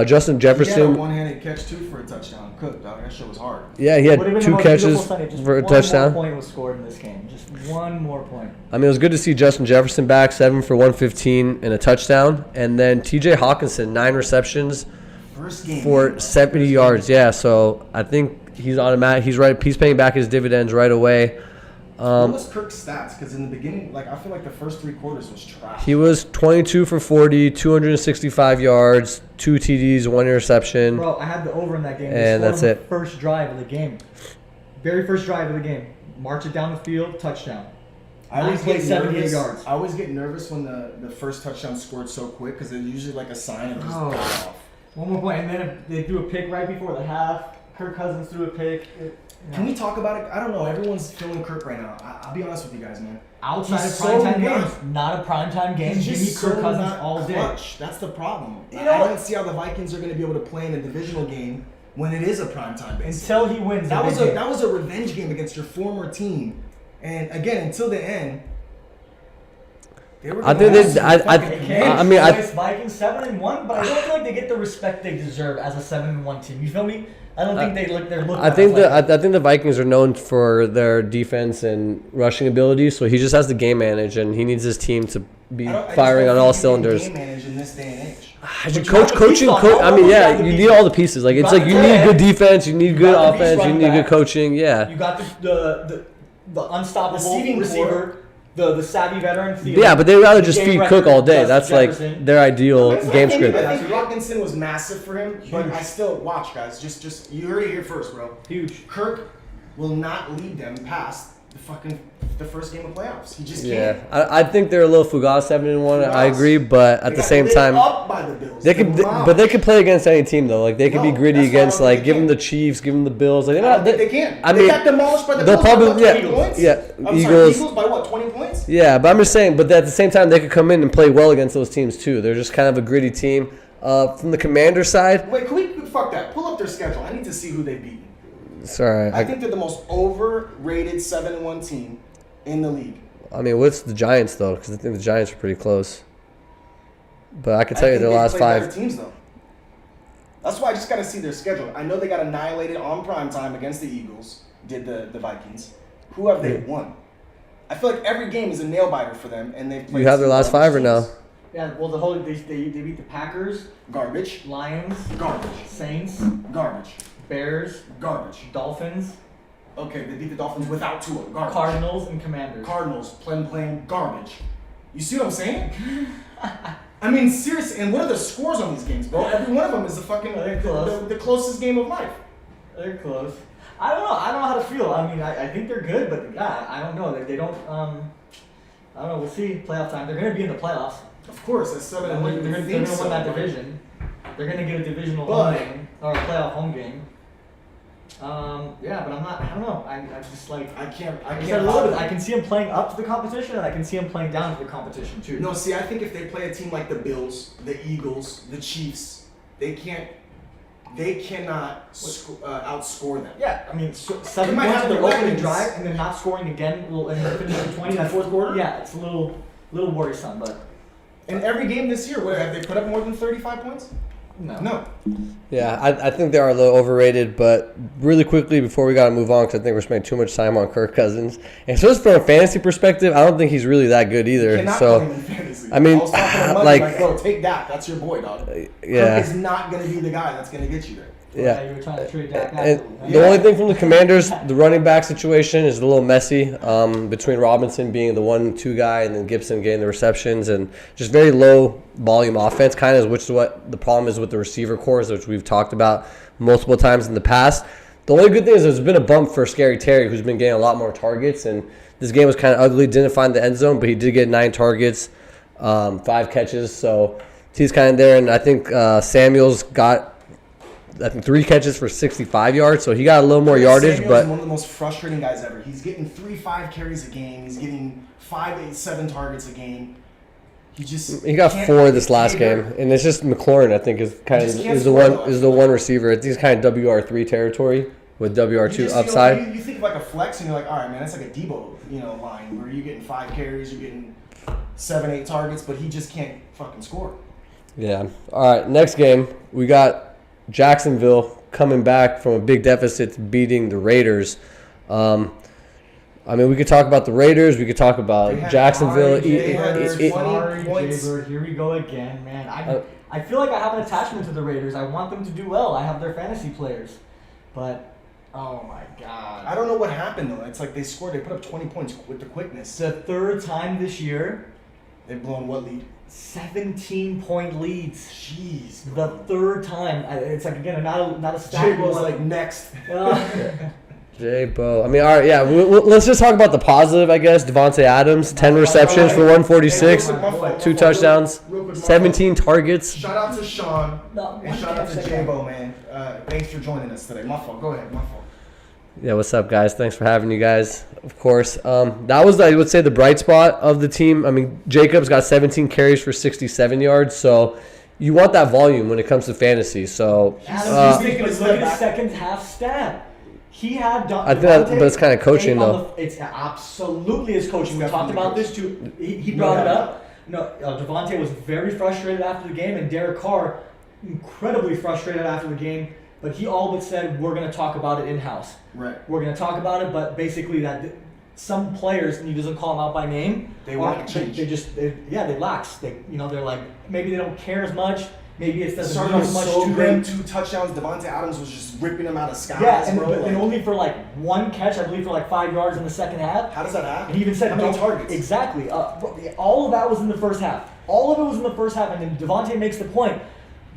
[SPEAKER 1] Justin
[SPEAKER 2] He had a
[SPEAKER 1] Jefferson,
[SPEAKER 2] one-handed catch too for a touchdown. Cook, dog, that shit was hard.
[SPEAKER 1] yeah, he had
[SPEAKER 3] Would have been the
[SPEAKER 1] 2
[SPEAKER 3] most
[SPEAKER 1] catches
[SPEAKER 3] beautiful Sunday. Just
[SPEAKER 1] for a
[SPEAKER 3] one
[SPEAKER 1] touchdown.
[SPEAKER 3] more point was scored in this game. Just one more point.
[SPEAKER 1] I mean, it was good to see Justin Jefferson back, 7 for 115 and a touchdown. And then T.J. Hawkinson, 9 receptions
[SPEAKER 2] First game.
[SPEAKER 1] for 70 yards. Yeah, so I think he's automatic. He's right. He's paying back his dividends right away.
[SPEAKER 2] What was Kirk's stats? Because in the beginning, I feel like the first 3 quarters was trash.
[SPEAKER 1] He was 22 for 40, 265 yards, 2 TDs, 1 interception.
[SPEAKER 3] Bro, I had the over in that game.
[SPEAKER 1] And
[SPEAKER 3] They
[SPEAKER 1] that's
[SPEAKER 3] scored on
[SPEAKER 1] it.
[SPEAKER 3] the first drive of the game. Very first drive of the game. March it down the field, touchdown.
[SPEAKER 2] I always
[SPEAKER 3] Nine
[SPEAKER 2] get
[SPEAKER 3] plays, 78
[SPEAKER 2] nervous.
[SPEAKER 3] yards.
[SPEAKER 2] I always get nervous when the first touchdown scored so quick because it's usually like a sign of just
[SPEAKER 3] Oh.
[SPEAKER 2] die off.
[SPEAKER 3] One more point, and then they threw a pick right before the half. Kirk Cousins threw a pick.
[SPEAKER 2] Can we talk about it? I don't know. Everyone's feeling Kirk right now. I'll be honest with you guys, man.
[SPEAKER 3] Outside
[SPEAKER 2] He's
[SPEAKER 3] of
[SPEAKER 2] so
[SPEAKER 3] primetime
[SPEAKER 2] not-
[SPEAKER 3] games, not a primetime game.
[SPEAKER 2] He's
[SPEAKER 3] Give
[SPEAKER 2] just
[SPEAKER 3] me Kirk
[SPEAKER 2] so
[SPEAKER 3] Cousins
[SPEAKER 2] not
[SPEAKER 3] all day.
[SPEAKER 2] clutch. That's the problem.
[SPEAKER 3] You
[SPEAKER 2] I
[SPEAKER 3] know-
[SPEAKER 2] don't see how the Vikings are going to be able to play in a divisional game when it is a primetime basis.
[SPEAKER 3] Until he wins.
[SPEAKER 2] That
[SPEAKER 3] the
[SPEAKER 2] was
[SPEAKER 3] big
[SPEAKER 2] a
[SPEAKER 3] game.
[SPEAKER 2] that was a revenge game against your former team, and again until the end. They were
[SPEAKER 1] I
[SPEAKER 2] gonna
[SPEAKER 1] think
[SPEAKER 2] have
[SPEAKER 1] they-
[SPEAKER 2] some
[SPEAKER 1] I-
[SPEAKER 2] fucking
[SPEAKER 3] They
[SPEAKER 1] I-
[SPEAKER 3] came
[SPEAKER 1] I mean, I-
[SPEAKER 3] twice, Vikings 7-1, but I don't feel like they get the respect they deserve as a 7-1 team. You feel me? I don't think they're looked.
[SPEAKER 1] I think the Vikings are known for their defense and rushing abilities, so he just has to game manage, and he needs his team to be
[SPEAKER 2] I just
[SPEAKER 1] firing
[SPEAKER 2] don't
[SPEAKER 1] on all
[SPEAKER 2] think you can
[SPEAKER 1] cylinders.
[SPEAKER 2] Game manage in this day and age.
[SPEAKER 1] I just
[SPEAKER 3] But you have the piece on all
[SPEAKER 1] I
[SPEAKER 3] of
[SPEAKER 1] mean,
[SPEAKER 3] them.
[SPEAKER 1] yeah,
[SPEAKER 3] You got the
[SPEAKER 1] you
[SPEAKER 3] piece.
[SPEAKER 1] need all the pieces. Like, it's
[SPEAKER 3] got
[SPEAKER 1] like
[SPEAKER 3] the
[SPEAKER 1] you need
[SPEAKER 3] head.
[SPEAKER 1] good defense, you need good
[SPEAKER 3] got the beast
[SPEAKER 1] offense, you
[SPEAKER 3] running
[SPEAKER 1] need good
[SPEAKER 3] back.
[SPEAKER 1] coaching. Yeah.
[SPEAKER 3] You got the unstoppable
[SPEAKER 2] Receiving
[SPEAKER 3] receiver,
[SPEAKER 2] core.
[SPEAKER 3] the savvy veteran. Thielen,
[SPEAKER 1] Yeah, but they'd rather
[SPEAKER 3] the
[SPEAKER 1] just
[SPEAKER 3] game
[SPEAKER 1] feed
[SPEAKER 3] record,
[SPEAKER 1] Cook all day.
[SPEAKER 3] Justin
[SPEAKER 1] That's like
[SPEAKER 3] Jefferson.
[SPEAKER 1] their ideal
[SPEAKER 2] It's not
[SPEAKER 1] game
[SPEAKER 2] maybe,
[SPEAKER 1] script.
[SPEAKER 2] I think Robinson was massive for him, but
[SPEAKER 3] Huge.
[SPEAKER 2] I still watch, guys. Just you heard it here first, bro.
[SPEAKER 3] Huge.
[SPEAKER 2] Kirk will not lead them past the first game of playoffs. He just
[SPEAKER 1] Yeah,
[SPEAKER 2] can't.
[SPEAKER 1] I think they're a little fugazi 7-1. I
[SPEAKER 2] Fugazi.
[SPEAKER 1] agree, but at
[SPEAKER 2] They
[SPEAKER 1] the
[SPEAKER 2] got
[SPEAKER 1] same
[SPEAKER 2] lit
[SPEAKER 1] time,
[SPEAKER 2] up by the Bills.
[SPEAKER 1] they could, but they could play against any team though. Like they could be
[SPEAKER 2] No,
[SPEAKER 1] gritty
[SPEAKER 2] that's why I
[SPEAKER 1] against
[SPEAKER 2] don't
[SPEAKER 1] like
[SPEAKER 2] think
[SPEAKER 1] give
[SPEAKER 2] they
[SPEAKER 1] them the
[SPEAKER 2] can.
[SPEAKER 1] Chiefs, give them the Bills. Like,
[SPEAKER 2] I don't think they can.
[SPEAKER 1] I
[SPEAKER 2] They
[SPEAKER 1] mean,
[SPEAKER 2] got demolished by the
[SPEAKER 1] they'll
[SPEAKER 2] Bills.
[SPEAKER 1] probably-
[SPEAKER 2] by what,
[SPEAKER 1] yeah,
[SPEAKER 2] 20 points?
[SPEAKER 1] yeah,
[SPEAKER 2] I'm
[SPEAKER 1] Eagles-
[SPEAKER 2] Sorry, Eagles by what, 20 points?
[SPEAKER 1] Yeah, but I'm just saying. But at the same time, they could come in and play well against those teams too. They're just kind of a gritty team. From the Commander side,
[SPEAKER 2] Wait, can we fuck that? Pull up their schedule. I need to see who they beat.
[SPEAKER 1] sorry.
[SPEAKER 2] I think they're the most overrated 7-1 team in the league.
[SPEAKER 1] I mean, what's the Giants though? Because I think the Giants are pretty close. But I can tell you
[SPEAKER 2] think
[SPEAKER 1] their
[SPEAKER 2] they
[SPEAKER 1] last
[SPEAKER 2] played better
[SPEAKER 1] five.
[SPEAKER 2] teams though. That's why I just got to see their schedule. I know they got annihilated on primetime against the Eagles. Did the Vikings? Who have they won? I feel like every game is a nail biter for them, and they've played.
[SPEAKER 1] You have their
[SPEAKER 2] some
[SPEAKER 1] last
[SPEAKER 2] garbage
[SPEAKER 1] five or no?
[SPEAKER 2] teams.
[SPEAKER 3] Yeah, well, the whole they beat the Packers,
[SPEAKER 2] Garbage.
[SPEAKER 3] Lions,
[SPEAKER 2] Garbage.
[SPEAKER 3] Saints,
[SPEAKER 2] Garbage.
[SPEAKER 3] Bears,
[SPEAKER 2] Garbage.
[SPEAKER 3] Dolphins,
[SPEAKER 2] Okay, they beat the Dolphins without Tua. Garbage.
[SPEAKER 3] Cardinals, and Commanders.
[SPEAKER 2] Cardinals playing garbage. You see what I'm saying? I mean, seriously. And what are the scores on these games, bro? Every one of them is
[SPEAKER 3] They're close.
[SPEAKER 2] the closest game of life.
[SPEAKER 3] They're close. I don't know. I don't know how to feel. I mean, I think they're good, but yeah, I don't know. They don't. I don't know. We'll see. Playoff time. They're gonna be in the playoffs.
[SPEAKER 2] Of course, that's 7
[SPEAKER 3] They're,
[SPEAKER 2] and 1.
[SPEAKER 3] they're,
[SPEAKER 2] You
[SPEAKER 3] gonna
[SPEAKER 2] think
[SPEAKER 3] win
[SPEAKER 2] so,
[SPEAKER 3] that
[SPEAKER 2] but-
[SPEAKER 3] division. They're gonna get a divisional
[SPEAKER 2] But-
[SPEAKER 3] home game or a playoff home game. Yeah, but I'm not. I don't know. I just like.
[SPEAKER 2] I can't. I
[SPEAKER 3] I
[SPEAKER 2] can't.
[SPEAKER 3] said a little bit. I can see him playing up to the competition, and I can see him playing down to the competition too.
[SPEAKER 2] No, see, I think if they play a team like the Bills, the Eagles, the Chiefs, they can't. They cannot outscore them.
[SPEAKER 3] Yeah, I mean, 7
[SPEAKER 2] might
[SPEAKER 3] points
[SPEAKER 2] have
[SPEAKER 3] on
[SPEAKER 2] the
[SPEAKER 3] the opening
[SPEAKER 2] weapons.
[SPEAKER 3] drive and then not scoring again, and then finishing 20
[SPEAKER 2] In the fourth quarter?
[SPEAKER 3] Yeah, it's a little worrisome, but
[SPEAKER 2] In every game this year, what have they put up more than 35 points?
[SPEAKER 3] no.
[SPEAKER 2] No.
[SPEAKER 1] Yeah, I think they are a little overrated, but really quickly before we got to move on, because I think we're spending too much time on Kirk Cousins. And so, just from a fantasy perspective, I don't think he's really that good either.
[SPEAKER 2] Cannot
[SPEAKER 1] So,
[SPEAKER 2] play him in fantasy.
[SPEAKER 1] I mean,
[SPEAKER 2] was talking to Muddy,
[SPEAKER 1] like-
[SPEAKER 2] like, bro, take that. That's your boy, dog.
[SPEAKER 1] yeah.
[SPEAKER 2] Kirk is not going to be the guy that's going to get you there.
[SPEAKER 1] Yeah.
[SPEAKER 3] You were trying to trade Dak
[SPEAKER 1] And
[SPEAKER 3] Prescott.
[SPEAKER 1] the only thing from the Commanders, the running back situation is a little messy between Robinson being the 1-2 guy and then Gibson getting the receptions and just very low volume offense, kind of, which is what the problem is with the receiver cores, which we've talked about multiple times in the past. The only good thing is there's been a bump for Scary Terry, who's been getting a lot more targets, and this game was kind of ugly, didn't find the end zone, but he did get 9 targets, 5 catches, so he's kind of there, and I think Samuel's got 3 catches for 65 yards, so he got a little more yardage,
[SPEAKER 2] Samuel's
[SPEAKER 1] but
[SPEAKER 2] one of the most frustrating guys ever. He's getting 3-5 carries a game. He's getting 5-8-7 targets a game.
[SPEAKER 1] he got
[SPEAKER 2] can't
[SPEAKER 1] 4 this last
[SPEAKER 2] either.
[SPEAKER 1] game, and it's just McLaurin. I think is kind of
[SPEAKER 2] Just can't
[SPEAKER 1] is the
[SPEAKER 2] score
[SPEAKER 1] one
[SPEAKER 2] though.
[SPEAKER 1] is the one receiver. I think he's kind of WR3 territory with WR2
[SPEAKER 2] You just,
[SPEAKER 1] upside.
[SPEAKER 2] You think of like a flex, and you're like, all right, man, that's like a Debo, line where you're getting 5 carries, you're getting 7-8 targets, but he just can't fucking score.
[SPEAKER 1] Yeah. All right. Next game, we got Jacksonville coming back from a big deficit to beating the Raiders. I mean, we could talk about the Raiders. We could talk
[SPEAKER 2] They
[SPEAKER 1] about
[SPEAKER 2] had
[SPEAKER 1] Jacksonville.
[SPEAKER 2] They had 20 points.
[SPEAKER 3] Jaybird, here we go again, man.
[SPEAKER 1] Uh,
[SPEAKER 3] I feel like I have an attachment to the Raiders. I want them to do well. I have their fantasy players, but oh my god.
[SPEAKER 2] I don't know what happened though. It's like they put up 20 points with the quickness.
[SPEAKER 3] The third time this year,
[SPEAKER 2] They've blown what lead?
[SPEAKER 3] 17-point leads.
[SPEAKER 2] Jeez.
[SPEAKER 3] The third time. It's like again not a stat.
[SPEAKER 2] Jay was like next.
[SPEAKER 1] J-Bo. I mean, all right, yeah. Let's just talk about the positive, I guess. Devontae Adams, 10 receptions for 146,
[SPEAKER 2] Hey, real quick, my fault,
[SPEAKER 1] 2
[SPEAKER 2] my fault,
[SPEAKER 1] touchdowns,
[SPEAKER 2] real quick, my
[SPEAKER 1] 17 targets.
[SPEAKER 2] Shout out to Sean
[SPEAKER 3] No,
[SPEAKER 2] and shout out to J-Bo, man. Thanks for joining us today. My fault. Go ahead. My fault.
[SPEAKER 1] Yeah, what's up, guys? Thanks for having you guys, of course. That was, I would say, the bright spot of the team. I mean, Jacobs got 17 carries for 67 yards, so you want that volume when it comes to fantasy. So
[SPEAKER 3] Adam, look at his second half stat. He had
[SPEAKER 1] I think but it's kind of coaching, though.
[SPEAKER 3] It's absolutely his coaching. We talked about this, too. He brought it up. No, Devontae was very frustrated after the game, and Derek Carr incredibly frustrated after the game. But he all but said, we're going to talk about it in-house.
[SPEAKER 2] Right.
[SPEAKER 3] We're going to talk about it, but basically that some players, and he doesn't call them out by name,
[SPEAKER 2] they want to change.
[SPEAKER 3] They lax. They're like, maybe they don't care as much. Maybe it doesn't mean as much
[SPEAKER 2] so
[SPEAKER 3] to
[SPEAKER 2] great,
[SPEAKER 3] them.
[SPEAKER 2] 2 touchdowns. Devontae Adams was just ripping them out of skies,
[SPEAKER 3] yeah, and,
[SPEAKER 2] bro.
[SPEAKER 3] and only for like 1 catch, I believe, for like 5 yards in the second half.
[SPEAKER 2] How does that happen?
[SPEAKER 3] And he even said,
[SPEAKER 2] how many targets?
[SPEAKER 3] Exactly. All of that was in the first half. All of it was in the first half, and then Devontae makes the point.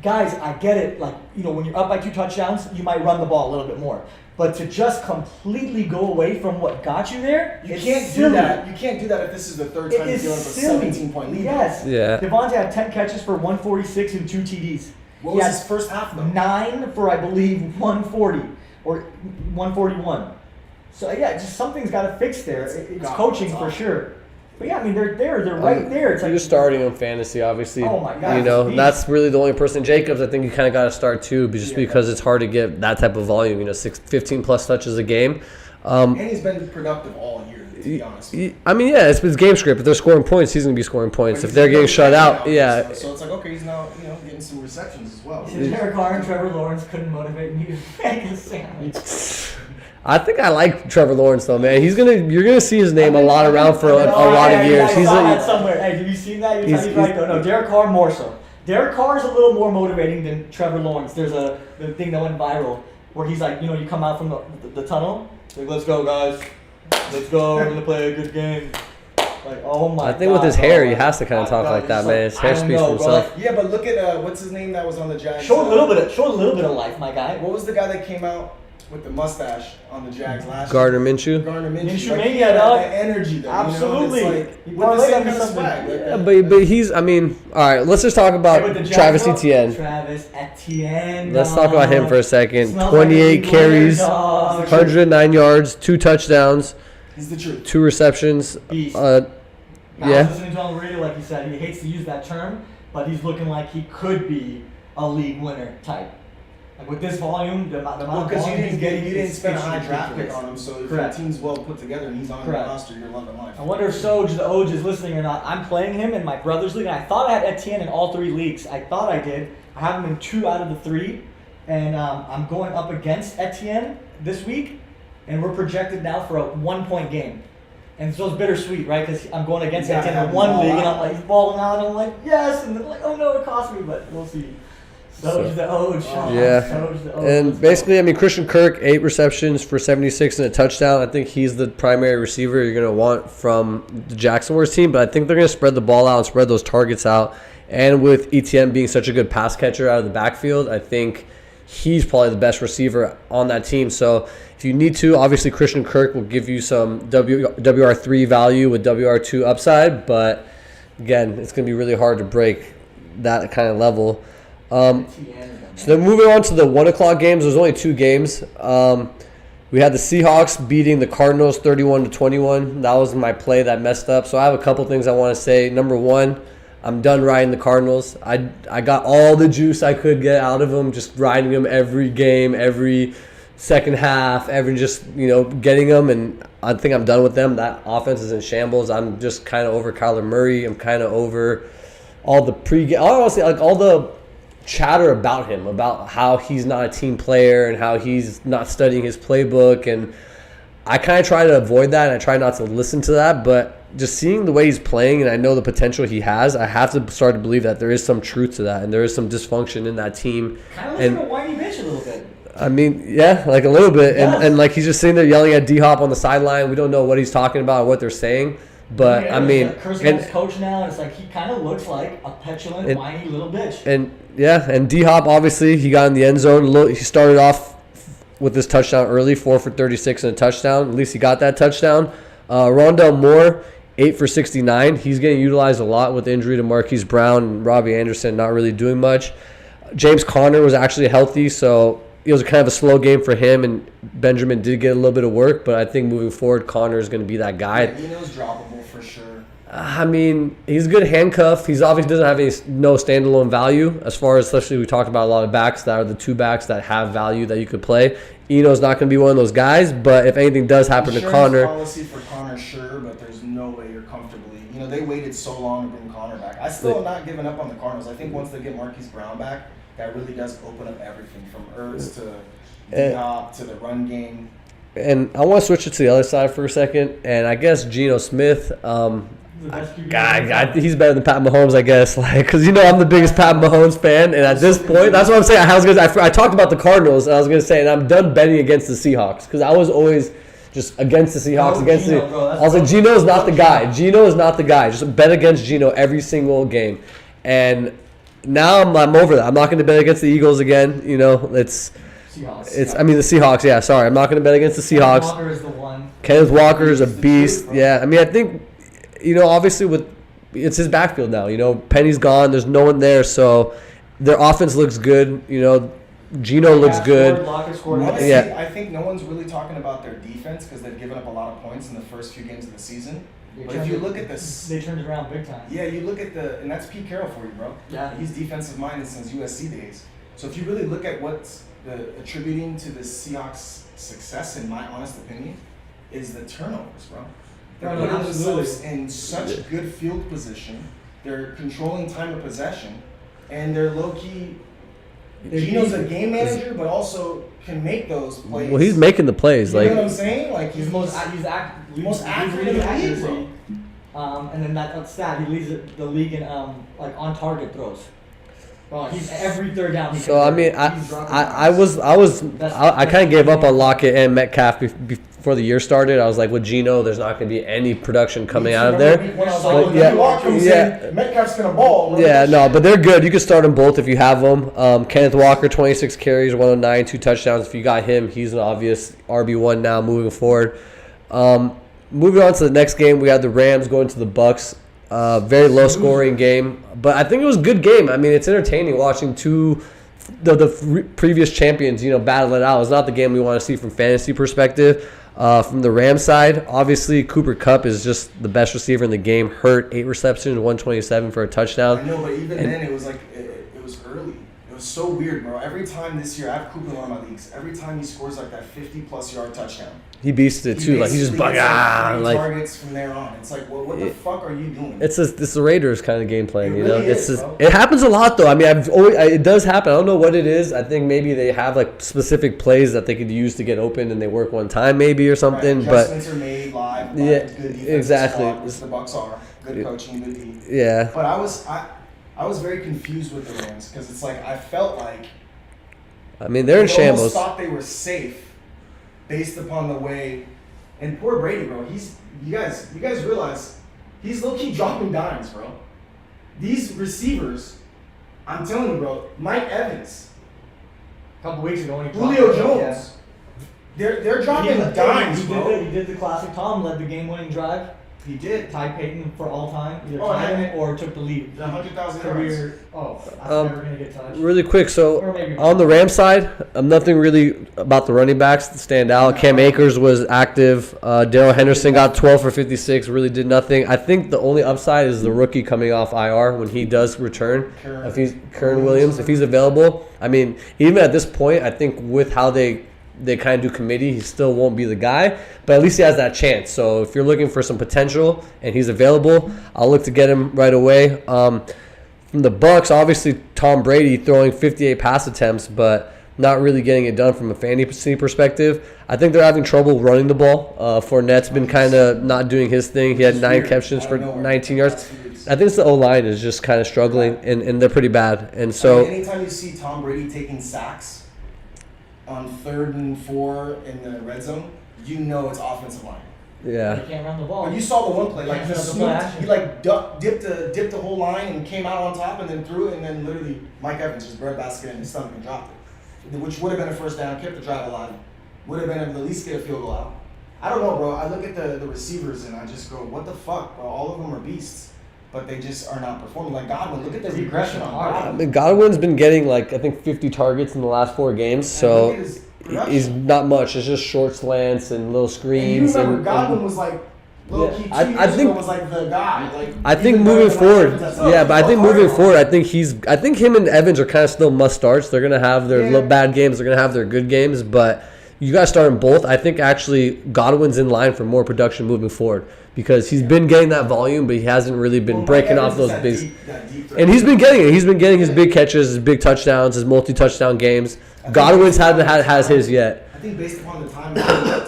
[SPEAKER 3] Guys, I get it. Like, when you're up by 2 touchdowns, you might run the ball a little bit more. But to just completely go away from what got you there,
[SPEAKER 2] you can't do that. You can't do that if this is the third time you're dealing with a 17-point lead.
[SPEAKER 3] Yes.
[SPEAKER 1] Yeah.
[SPEAKER 3] Devontae had 10 catches for 146 and 2 TDs.
[SPEAKER 2] What was his first half, though?
[SPEAKER 3] 9 for, I believe, 140 or 141. So, yeah, just something's got to fix there. It's coaching for sure. But yeah, I mean, they're right there. It's
[SPEAKER 1] you're starting on fantasy, obviously.
[SPEAKER 3] Oh my God!
[SPEAKER 1] That's really the only person. Jacobs, I think you kind of got to start too, because it's hard to get that type of volume. 15 plus touches a game.
[SPEAKER 2] And he's been productive all year, to be honest.
[SPEAKER 1] I mean, yeah, it's his game script. If they're scoring points, he's gonna be scoring points. If they're getting shut out, yeah.
[SPEAKER 2] So it's like, okay, he's now getting some receptions as well.
[SPEAKER 3] Derek Carr and Trevor Lawrence couldn't motivate me to make a sandwich.
[SPEAKER 1] I think I like Trevor Lawrence though, man. You're gonna see his name a lot around for a lot of years.
[SPEAKER 3] He's somewhere. Hey, have you seen that? He's right though. No, Derek Carr more so. Derek Carr is a little more motivating than Trevor Lawrence. There's the thing that went viral where he's like, you come out from the tunnel, like, let's go guys, let's go, we're gonna play a good game. Like, oh my God.
[SPEAKER 1] I think with his hair, he has to kind of talk like that, man. His hair speaks for himself.
[SPEAKER 2] Yeah, but look at what's his name that was on the Jags.
[SPEAKER 3] Show a little bit of life, my guy.
[SPEAKER 2] What was the guy that came out with the mustache on the Jags last
[SPEAKER 1] year?
[SPEAKER 2] Gardner Minshew.
[SPEAKER 3] Mania, dog.
[SPEAKER 2] The energy there.
[SPEAKER 3] Absolutely.
[SPEAKER 2] With the same kind of swag.
[SPEAKER 1] Yeah, but he's, I mean, all right, let's just talk about Travis Etienne.
[SPEAKER 3] Travis Etienne.
[SPEAKER 1] Let's talk about him for a second. 28 carries, 109 yards, 2 touchdowns.
[SPEAKER 2] He's the truth.
[SPEAKER 1] 2 receptions.
[SPEAKER 3] Beast.
[SPEAKER 1] Yeah.
[SPEAKER 3] I was listening to him on the radio, like he said, he hates to use that term, but he's looking like he could be a league winner type. Like with this volume, the amount of volume he's getting,
[SPEAKER 2] you didn't spend a high draft pick on him, so if your team's well put together and he's on your roster, you're loving life.
[SPEAKER 3] I wonder if Soj, the Oj, is listening or not. I'm playing him in my brother's league, and I thought I had Etienne in all 3 leagues. I thought I did. I have him in 2 out of the 3, and I'm going up against Etienne this week, and we're projected now for a 1-point game. And so it's bittersweet, right? Because I'm going against Etienne in 1 league, and I'm like, he's balling out, and I'm like, yes, and then like, oh no, it cost me, but we'll see. Soj the Oj.
[SPEAKER 1] Yeah. And basically, I mean, Christian Kirk, 8 receptions for 76 and a touchdown. I think he's the primary receiver you're going to want from the Jacksonville team, but I think they're going to spread the ball out and spread those targets out. And with Etienne being such a good pass catcher out of the backfield, I think he's probably the best receiver on that team. So if you need to, obviously Christian Kirk will give you some WR3 value with WR2 upside, but again, it's going to be really hard to break that kind of level. So then moving on to the 1 o'clock games, there's only 2 games. We had the Seahawks beating the Cardinals 31-21. That was my play that messed up. So I have a couple things I want to say. Number 1, I'm done riding the Cardinals. I got all the juice I could get out of them, just riding them every game, every second half, getting them, and I think I'm done with them. That offense is in shambles. I'm just kind of over Kyler Murray. I'm kind of over all the pregame. Honestly, like all the chatter about him, about how he's not a team player and how he's not studying his playbook, and I kind of try to avoid that, and I try not to listen to that, but just seeing the way he's playing, and I know the potential he has, I have to start to believe that there is some truth to that, and there is some dysfunction in that team.
[SPEAKER 3] Kind of like a whiny bitch a little bit.
[SPEAKER 1] I mean, yeah, like a little bit, and like he's just sitting there yelling at D-Hop on the sideline. We don't know what he's talking about or what they're saying, but
[SPEAKER 3] yeah,
[SPEAKER 1] I mean,
[SPEAKER 3] Kirsten's coach now, it's like he kind of looks like a petulant, whiny little bitch.
[SPEAKER 1] And D-Hop, obviously, he got in the end zone. He started off with this touchdown early, 4 for 36 and a touchdown. At least he got that touchdown. Rondell Moore, 8 for 69. He's getting utilized a lot with the injury to Marquise Brown and Robbie Anderson not really doing much. James Conner was actually healthy, so it was kind of a slow game for him, and Benjamin did get a little bit of work. But I think moving forward, Connor is going to be that guy.
[SPEAKER 2] Yeah, Eno's droppable for sure.
[SPEAKER 1] I mean, he's a good handcuff. He's obviously doesn't have no standalone value as far as, especially we talked about a lot of backs that are the two backs that have value that you could play. Eno's not going to be one of those guys, but if anything does happen to Connor,
[SPEAKER 2] policy for Connor, sure, but there's no way you're comfortably. You know, they waited so long to bring Connor back. I still am not giving up on the Cardinals. I think once they get Marquise Brown back, that really does open up everything from Ertz to D-Hop to the run game.
[SPEAKER 1] And I want to switch it to the other side for a second, and I guess Geno Smith. He's better than Pat Mahomes, I guess. Because I'm the biggest Pat Mahomes fan, and at this point, that's what I'm saying. I talked about the Cardinals, and I was gonna say, and I'm done betting against the Seahawks because I was always just against the Seahawks. I was like, Geno's not the guy. Geno is not the guy. Just bet against Geno every single game, and now I'm over that. I'm not gonna bet against the Eagles again.
[SPEAKER 3] Seahawks.
[SPEAKER 1] The Seahawks. Yeah, sorry, I'm not gonna bet against the Seahawks.
[SPEAKER 3] Kenneth Walker is the one.
[SPEAKER 1] Kenneth Walker is a beast. Yeah, I mean, I think. Obviously it's his backfield now. Penny's gone. There's no one there, so their offense looks good. Geno looks good.
[SPEAKER 2] Honestly,
[SPEAKER 1] Yeah.
[SPEAKER 2] I think no one's really talking about their defense because they've given up a lot of points in the first few games of the season. But if you look at this,
[SPEAKER 3] they turned it around big time.
[SPEAKER 2] Yeah, you look at and that's Pete Carroll for you, bro.
[SPEAKER 3] Yeah.
[SPEAKER 2] He's defensive minded since USC days. So if you really look at what's attributing to the Seahawks' success, in my honest opinion, is the turnovers, bro. They're putting themselves in such good field position. They're controlling time of possession, and they're low key. Geno's a game manager, but also can make those plays.
[SPEAKER 1] Well, he's making the plays.
[SPEAKER 2] You know what I'm saying? Like
[SPEAKER 3] he's most accurate
[SPEAKER 2] in the league, bro.
[SPEAKER 3] And then that stat, he leads the league in on target throws. Well, he's every third down.
[SPEAKER 1] So I mean, I kind of gave up on Lockett and Metcalf before the year started. I was like, with Geno, there's not going to be any production coming out of there.
[SPEAKER 2] Metcalf's gonna ball.
[SPEAKER 1] Yeah, no, but they're good. You can start them both if you have them. Kenneth Walker, 26 carries, 109, 2 touchdowns. If you got him, he's an obvious RB1 now moving forward. Moving on to the next game, we had the Rams going to the Bucks. Very low scoring game, but I think it was a good game. I mean, it's entertaining watching the previous champions, battle it out. It's not the game we want to see from fantasy perspective. From the Rams side, obviously Cooper Kupp is just the best receiver in the game. Hurt, 8 receptions, 127 for a touchdown.
[SPEAKER 2] I know, but even then, it was like it was early. It was so weird, bro. Every time this year, I have Cooper in one of my leagues. Every time he scores like that 50+ yard touchdown.
[SPEAKER 1] He beasted it too. He just
[SPEAKER 2] targets from there on. It's like, well, what the fuck are you doing?
[SPEAKER 1] It's the Raiders kind of game plan,
[SPEAKER 2] Really is,
[SPEAKER 1] it happens a lot though. I mean, it does happen. I don't know what it is. I think maybe they have specific plays that they could use to get open, and they work one time maybe or something.
[SPEAKER 2] Right.
[SPEAKER 1] But
[SPEAKER 2] adjustments are made live.
[SPEAKER 1] Yeah,
[SPEAKER 2] good
[SPEAKER 1] exactly.
[SPEAKER 2] Squad, which the Bucks are good coaching, good D.
[SPEAKER 1] Yeah.
[SPEAKER 2] But I was very confused with the Rams because it's like I felt like.
[SPEAKER 1] I mean, they're in shambles.
[SPEAKER 2] I almost thought they were safe, based upon the way. And poor Brady, bro. You guys realize he's low key dropping dimes, bro. These receivers, I'm telling you, bro. Mike Evans,
[SPEAKER 3] a couple weeks ago,
[SPEAKER 2] Julio Jones, they're dropping dimes, bro.
[SPEAKER 3] He did the classic Tom, led the game-winning drive.
[SPEAKER 2] He did.
[SPEAKER 3] Ty Payton for all time, either tied him or took the lead.
[SPEAKER 2] The 100,000
[SPEAKER 3] career. That's never gonna get touched.
[SPEAKER 1] Really quick, so on the Rams side, nothing really about the running backs that stand out. Cam Akers was active. Darrell Henderson got 12 for 56, really did nothing. I think the only upside is the rookie coming off IR when he does return. Kern Williams, if he's available. I mean, even at this point, I think with how they kind of do committee, he still won't be the guy, but at least he has that chance. So if you're looking for some potential and he's available, I'll look to get him right away. From the Bucks, obviously Tom Brady throwing 58 pass attempts, but not really getting it done from a fantasy perspective. I think they're having trouble running the ball. Fournette's been kind of not doing his thing. He had 9 catches for 19 yards. I think it's the O-line is just kind of struggling, and they're pretty bad. And so
[SPEAKER 2] anytime you see Tom Brady taking sacks on 3rd and 4 in the red zone, you know it's offensive line.
[SPEAKER 1] Yeah.
[SPEAKER 3] They can't run the ball.
[SPEAKER 2] But you saw the one play, like he dipped the whole line and came out on top and then threw it, and then literally Mike Evans just breadbasket in his stomach and dropped it, which would have been a first down, kept the drive alive, would have been able to at least get a field goal out. I don't know, bro. I look at the receivers and I just go, what the fuck, bro? All of them are beasts. but they just are not performing. Like Godwin, look at the regression on
[SPEAKER 1] I
[SPEAKER 2] Godwin.
[SPEAKER 1] mean, Godwin's been getting like I think 50 targets in the last 4 games,
[SPEAKER 2] And
[SPEAKER 1] so
[SPEAKER 2] look at his production.
[SPEAKER 1] he's not much. It's just short slants and little
[SPEAKER 2] And you
[SPEAKER 1] screens.
[SPEAKER 2] remember Godwin was like low-key
[SPEAKER 1] Yeah,
[SPEAKER 2] 2
[SPEAKER 1] I
[SPEAKER 2] years
[SPEAKER 1] think-
[SPEAKER 2] ago was like the guy. Like
[SPEAKER 1] I think
[SPEAKER 2] even better
[SPEAKER 1] moving
[SPEAKER 2] than
[SPEAKER 1] forward,
[SPEAKER 2] Evans at some-
[SPEAKER 1] yeah, but I think
[SPEAKER 2] Both
[SPEAKER 1] moving
[SPEAKER 2] are.
[SPEAKER 1] forward, I think him and Evans are kind of still must starts. They're gonna have their
[SPEAKER 2] Yeah.
[SPEAKER 1] little bad games. They're gonna have their good games, but you got to start them both. I think actually Godwin's in line for more production moving forward because he's been getting that volume, but he hasn't really been
[SPEAKER 2] Well,
[SPEAKER 1] breaking
[SPEAKER 2] Mike
[SPEAKER 1] off those
[SPEAKER 2] Evans is
[SPEAKER 1] big.
[SPEAKER 2] that deep threat.
[SPEAKER 1] And he's been getting it. He's been getting his big catches, his big touchdowns, his multi-touchdown games.
[SPEAKER 2] think
[SPEAKER 1] Godwin's
[SPEAKER 2] based upon
[SPEAKER 1] has
[SPEAKER 2] the
[SPEAKER 1] his
[SPEAKER 2] time-
[SPEAKER 1] yet.
[SPEAKER 2] I think based upon the time,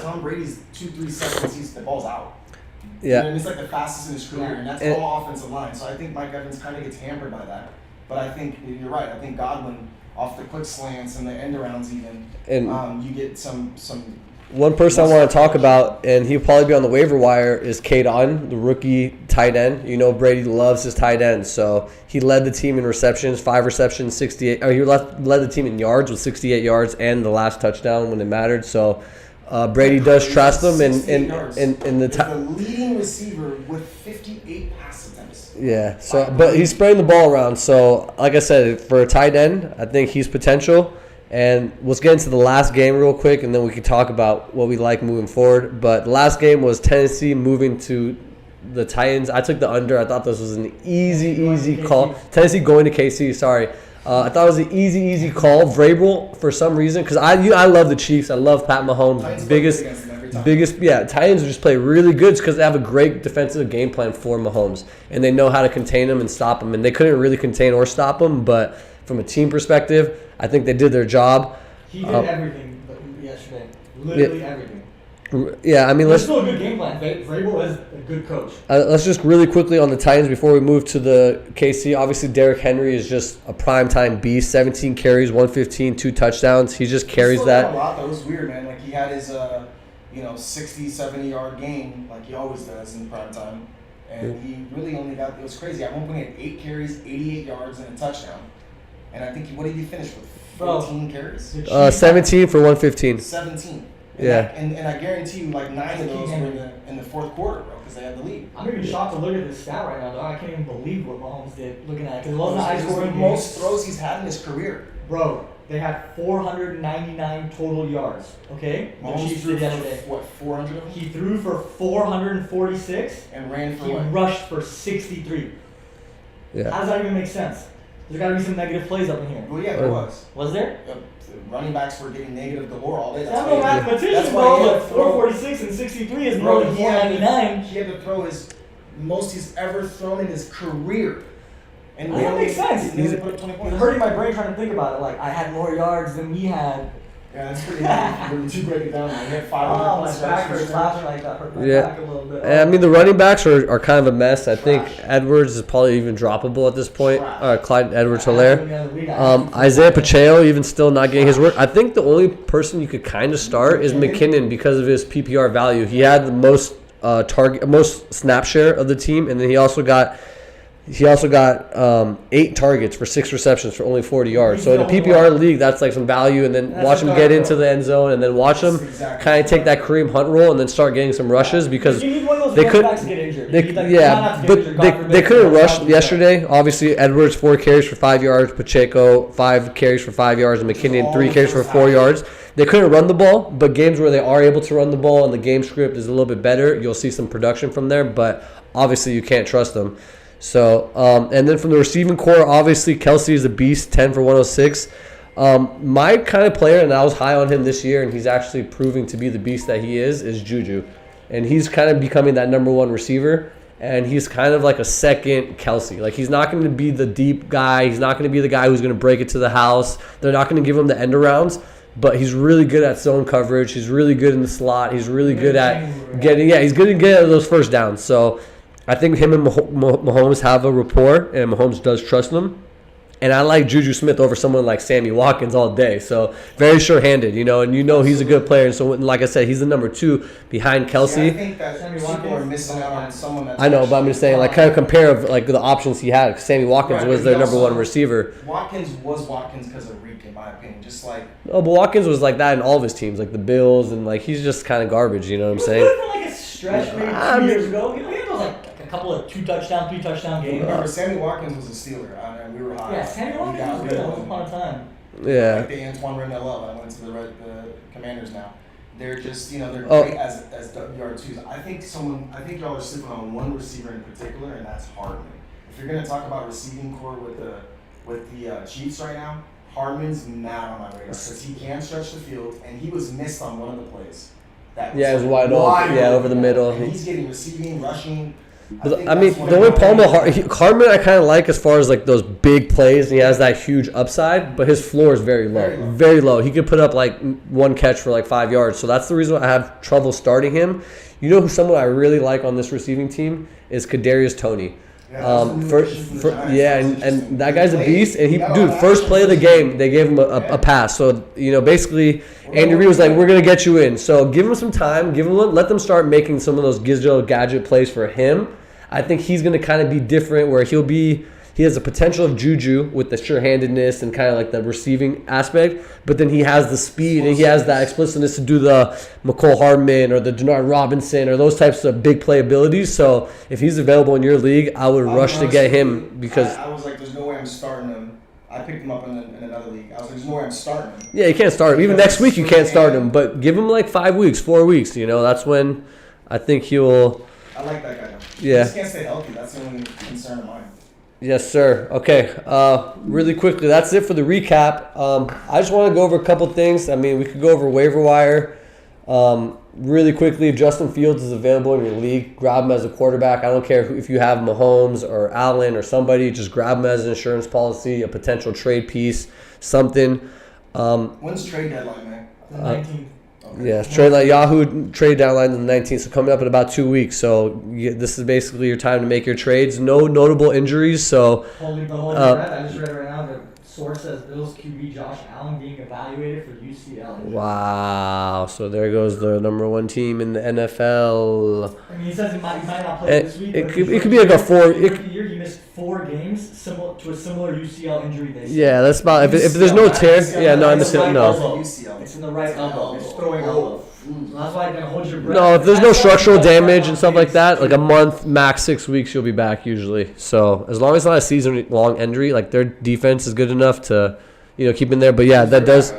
[SPEAKER 2] Tom Brady's 2-3 seconds, the ball's out.
[SPEAKER 1] Yeah.
[SPEAKER 2] And it's like the fastest in his career, and that's
[SPEAKER 1] And-
[SPEAKER 2] all offensive line. So I think Mike Evans kind of gets hampered by that. But I think you're right. I think Godwin, off the quick slants and the end arounds even,
[SPEAKER 1] And
[SPEAKER 2] you get some.
[SPEAKER 1] one person I want to talk about, and he'll probably be on the waiver wire, is Cade Otton, the rookie tight end. You know Brady loves his tight ends, so he led the team in receptions, 5 receptions, 68. Or he led the team in yards with 68 yards and the last touchdown when it mattered. So Brady does trust him, and the
[SPEAKER 2] He's the leading receiver with 58 pass attempts.
[SPEAKER 1] yeah. So but he's spreading the ball around. So like I said, for a tight end, I think he's potential. And let's get into the last game real quick, and then we can talk about what we like moving forward. But the last game was Tennessee moving to the Titans. I took the under. I thought this was an easy call. Tennessee going to KC, sorry. I thought it was an easy call. Vrabel, for some reason, because I love the Chiefs. I love Pat Mahomes.
[SPEAKER 2] Titans
[SPEAKER 1] Biggest,
[SPEAKER 2] play against them every time.
[SPEAKER 1] Titans just play really good because they have a great defensive game plan for Mahomes. And they know how to contain him and stop him. And they couldn't really contain or stop him, but from a team perspective, I think they did their job.
[SPEAKER 3] He did everything yesterday. Literally everything.
[SPEAKER 1] Yeah, I mean,
[SPEAKER 3] It's
[SPEAKER 1] let's
[SPEAKER 3] still a good game plan. Vrabel is a good coach.
[SPEAKER 1] let's just really quickly on the Titans before we move to the KC. Obviously, Derrick Henry is just a primetime beast. 17 carries, 115, 2 touchdowns. He just carries
[SPEAKER 2] He slowed down
[SPEAKER 1] that.
[SPEAKER 2] a lot. That was weird, man. Like he had his 60, 70-yard game like he always does in prime time, and he really only got. It was crazy. At one point, he had 8 carries, 88 yards, and a touchdown. And I think what did he finish with? 14 carries.
[SPEAKER 3] The Chiefs-
[SPEAKER 1] 17 for 115.
[SPEAKER 2] 17. And
[SPEAKER 1] Yeah.
[SPEAKER 2] and I guarantee you, like 9 of those were in the fourth quarter, bro, because they had the lead.
[SPEAKER 3] I'm even shocked to look at this stat right now, dog. I can't even believe what Mahomes did looking at it. Because it wasn't a
[SPEAKER 2] It
[SPEAKER 3] high
[SPEAKER 2] was the
[SPEAKER 3] scoring
[SPEAKER 2] most
[SPEAKER 3] game.
[SPEAKER 2] throws he's had in his career.
[SPEAKER 3] Bro, they had 499 total yards. Okay? The
[SPEAKER 2] Mahomes
[SPEAKER 3] Chiefs
[SPEAKER 2] threw
[SPEAKER 3] did
[SPEAKER 2] for
[SPEAKER 3] yesterday.
[SPEAKER 2] what, 400 of them,
[SPEAKER 3] He threw for 446.
[SPEAKER 2] and ran for
[SPEAKER 3] He
[SPEAKER 2] what?
[SPEAKER 3] rushed for 63.
[SPEAKER 1] Yeah.
[SPEAKER 3] How does that even make sense? There's got to be some negative plays up in here.
[SPEAKER 2] Well, yeah, there was.
[SPEAKER 3] Was there?
[SPEAKER 2] The running backs were getting negative galore all day.
[SPEAKER 3] I'm no
[SPEAKER 2] why he-
[SPEAKER 3] mathematician,
[SPEAKER 2] that's why
[SPEAKER 3] bro,
[SPEAKER 2] he had
[SPEAKER 3] but
[SPEAKER 2] to throw-
[SPEAKER 3] 446 and 63 is
[SPEAKER 2] Bro,
[SPEAKER 3] more than
[SPEAKER 2] he had to-
[SPEAKER 3] 499.
[SPEAKER 2] He had to throw his most he's ever thrown in his career. And
[SPEAKER 3] That makes sense.
[SPEAKER 2] They only put up 20
[SPEAKER 3] It's
[SPEAKER 2] points.
[SPEAKER 3] hurting my brain trying to think about it. Like, I had more yards than he had.
[SPEAKER 2] Yeah, that's pretty heavy when you break it down. Like, he had 500
[SPEAKER 3] Oh, my
[SPEAKER 2] plus
[SPEAKER 3] back
[SPEAKER 2] yards
[SPEAKER 3] hurts
[SPEAKER 2] for
[SPEAKER 3] laughing like that. Hurt my
[SPEAKER 1] Yeah.
[SPEAKER 3] back a little bit.
[SPEAKER 1] And, I mean, the running backs are kind of a mess. I think
[SPEAKER 2] Trash.
[SPEAKER 1] Edwards is probably even droppable at this point.
[SPEAKER 2] Trash.
[SPEAKER 1] Clyde Edwards
[SPEAKER 3] I
[SPEAKER 1] Hilaire.
[SPEAKER 3] asked him the other week, I
[SPEAKER 1] Um,
[SPEAKER 3] asked him
[SPEAKER 1] Isaiah Pacheco even still not getting his work. I think the only person you could kind of start is McKinnon because of his PPR value. He had the most most snap share of the team, and then he also got 8 targets for 6 receptions for only 40 yards. So in a PPR league, that's like some value, and then
[SPEAKER 3] That's
[SPEAKER 1] watch
[SPEAKER 3] a
[SPEAKER 1] him get
[SPEAKER 3] dark
[SPEAKER 1] into
[SPEAKER 3] horse.
[SPEAKER 1] the end zone, and then watch him
[SPEAKER 2] That's exactly
[SPEAKER 1] kind of take that Kareem Hunt role, and then start getting some rushes because
[SPEAKER 3] You need one of those
[SPEAKER 1] they
[SPEAKER 3] running
[SPEAKER 1] could-
[SPEAKER 3] backs to get injured.
[SPEAKER 1] they,
[SPEAKER 3] You need, like,
[SPEAKER 1] yeah,
[SPEAKER 3] not to get
[SPEAKER 1] but
[SPEAKER 3] injured, God
[SPEAKER 1] they
[SPEAKER 3] forbid,
[SPEAKER 1] couldn't
[SPEAKER 3] but
[SPEAKER 1] rush
[SPEAKER 3] probably
[SPEAKER 1] yesterday. Obviously, Edwards 4 carries for 5 yards, Pacheco 5 carries for 5 yards, and McKinnon
[SPEAKER 2] all
[SPEAKER 1] 3
[SPEAKER 2] the
[SPEAKER 1] carries for
[SPEAKER 2] first
[SPEAKER 1] 4
[SPEAKER 2] half.
[SPEAKER 1] yards. They couldn't run the ball, but games where they are able to run the ball and the game script is a little bit better, you'll see some production from there. But obviously, you can't trust them. So, and then from the receiving core, obviously Kelsey is a beast, 10 for 106. My kind of player, and I was high on him this year, and he's actually proving to be the beast that he is Juju. And he's kind of becoming that number 1 receiver, and he's kind of like a second Kelsey. Like, he's not going to be the deep guy. He's not going to be the guy who's going to break it to the house. They're not going to give him the end arounds, but he's really good at zone coverage. He's really good in the slot. He's really good at he's good at getting those first downs. So I think him and Mahomes have a rapport, and Mahomes does trust them. And I like Juju Smith over someone like Sammy Watkins all day. So very sure-handed, and he's a good player. And so, like I said, he's the number 2 behind Kelsey.
[SPEAKER 2] Yeah, I think that
[SPEAKER 3] Sammy
[SPEAKER 2] people
[SPEAKER 3] Watkins
[SPEAKER 2] are missing out on someone that's
[SPEAKER 1] I know, but I'm just saying, like, kind of
[SPEAKER 2] actually-
[SPEAKER 1] compare of like the options he had. Sammy Watkins
[SPEAKER 2] Right,
[SPEAKER 1] was
[SPEAKER 2] but
[SPEAKER 1] their
[SPEAKER 2] he
[SPEAKER 1] number
[SPEAKER 2] also-
[SPEAKER 1] 1 receiver.
[SPEAKER 2] Watkins was Watkins because of Reek, in my opinion. Just like
[SPEAKER 1] Oh, but Watkins was like that in all of his teams, like the Bills, and like he's just kind of garbage. You know what I'm
[SPEAKER 3] He was
[SPEAKER 1] saying?
[SPEAKER 3] good for like a stretch maybe
[SPEAKER 1] I
[SPEAKER 3] 2
[SPEAKER 1] mean-
[SPEAKER 3] years ago. He had those like a couple of 2-touchdown, 3-touchdown games.
[SPEAKER 2] Remember, Sammy Watkins was a Steeler, and we were high.
[SPEAKER 3] Yeah, Sammy Watkins was good once upon a time.
[SPEAKER 1] Yeah.
[SPEAKER 2] Like the Antoine Randall Love. I went to the Commanders now. They're just, they're
[SPEAKER 1] Oh.
[SPEAKER 2] great as WR2s. I think y'all are sleeping on one receiver in particular, and that's Hardman. If you're gonna talk about receiving core with the Chiefs right now, Hardman's not on my radar because he can stretch the field, and he was missed on one of the plays.
[SPEAKER 1] Yeah, it was wide open. Yeah, over the middle.
[SPEAKER 2] And he's getting receiving, rushing.
[SPEAKER 1] I mean, the only problem with Hardman I kind of like as far as like those big plays, and he has that huge upside, but his floor is very low. Very low. He could put up like one catch for like 5 yards. So that's the reason why I have trouble starting him. You know who someone I really like on this receiving team is Kadarius Toney. And that guy's a beast. And first play of the game, they gave him a pass. So basically, Andy Reid was like, "We're gonna get you in." So give him some time. Let them start making some of those Gizmo gadget plays for him. I think he's gonna kind of be different, where he has the potential of Juju with the sure-handedness and kind of like the receiving aspect, but then he has the speed and he has that explosiveness to do the McCole Hardman or the Denard Robinson or those types of big play abilities. So if he's available in your league, I would rush to get him because
[SPEAKER 2] I was like, "There's no way I'm starting him." I picked him up in another league. I was like, "There's no way I'm starting him."
[SPEAKER 1] Yeah, you can't start him. Even next week you can't start him, but give him like 5 weeks, 4 weeks. That's when I think he will.
[SPEAKER 2] I like that guy.
[SPEAKER 1] Yeah.
[SPEAKER 2] He just can't stay healthy. That's the only concern of mine.
[SPEAKER 1] Yes, sir. Okay. Really quickly, that's it for the recap. I just want to go over a couple things. I mean, we could go over waiver wire. Really quickly, if Justin Fields is available in your league, grab him as a quarterback. I don't care if you have Mahomes or Allen or somebody. Just grab him as an insurance policy, a potential trade piece, something.
[SPEAKER 2] When's trade deadline, man?
[SPEAKER 3] The 19th.
[SPEAKER 1] Yeah, Yahoo trade deadline on the 19th, so coming up in about 2 weeks. So this is basically your time to make your trades. No notable injuries, so.
[SPEAKER 3] Holy I just read right now the source says Bills QB Josh Allen being evaluated for UCL.
[SPEAKER 1] Wow, so there goes the number one team in the NFL.
[SPEAKER 3] I mean, he says he might not play this week.
[SPEAKER 1] It could be like a four.
[SPEAKER 3] Year he missed 4 games, similar to a similar UCL injury. They
[SPEAKER 1] Yeah, that's about if there's no tear. Yeah, no, I understand. No.
[SPEAKER 3] It's in the right elbow. It's throwing elbow. So that's why I can hold your breath.
[SPEAKER 1] No, if there's no structural damage and stuff like that, like a month, max 6 weeks, you'll be back usually. So as long as it's not a season-long injury, like their defense is good enough to, keep in there. But yeah, that does.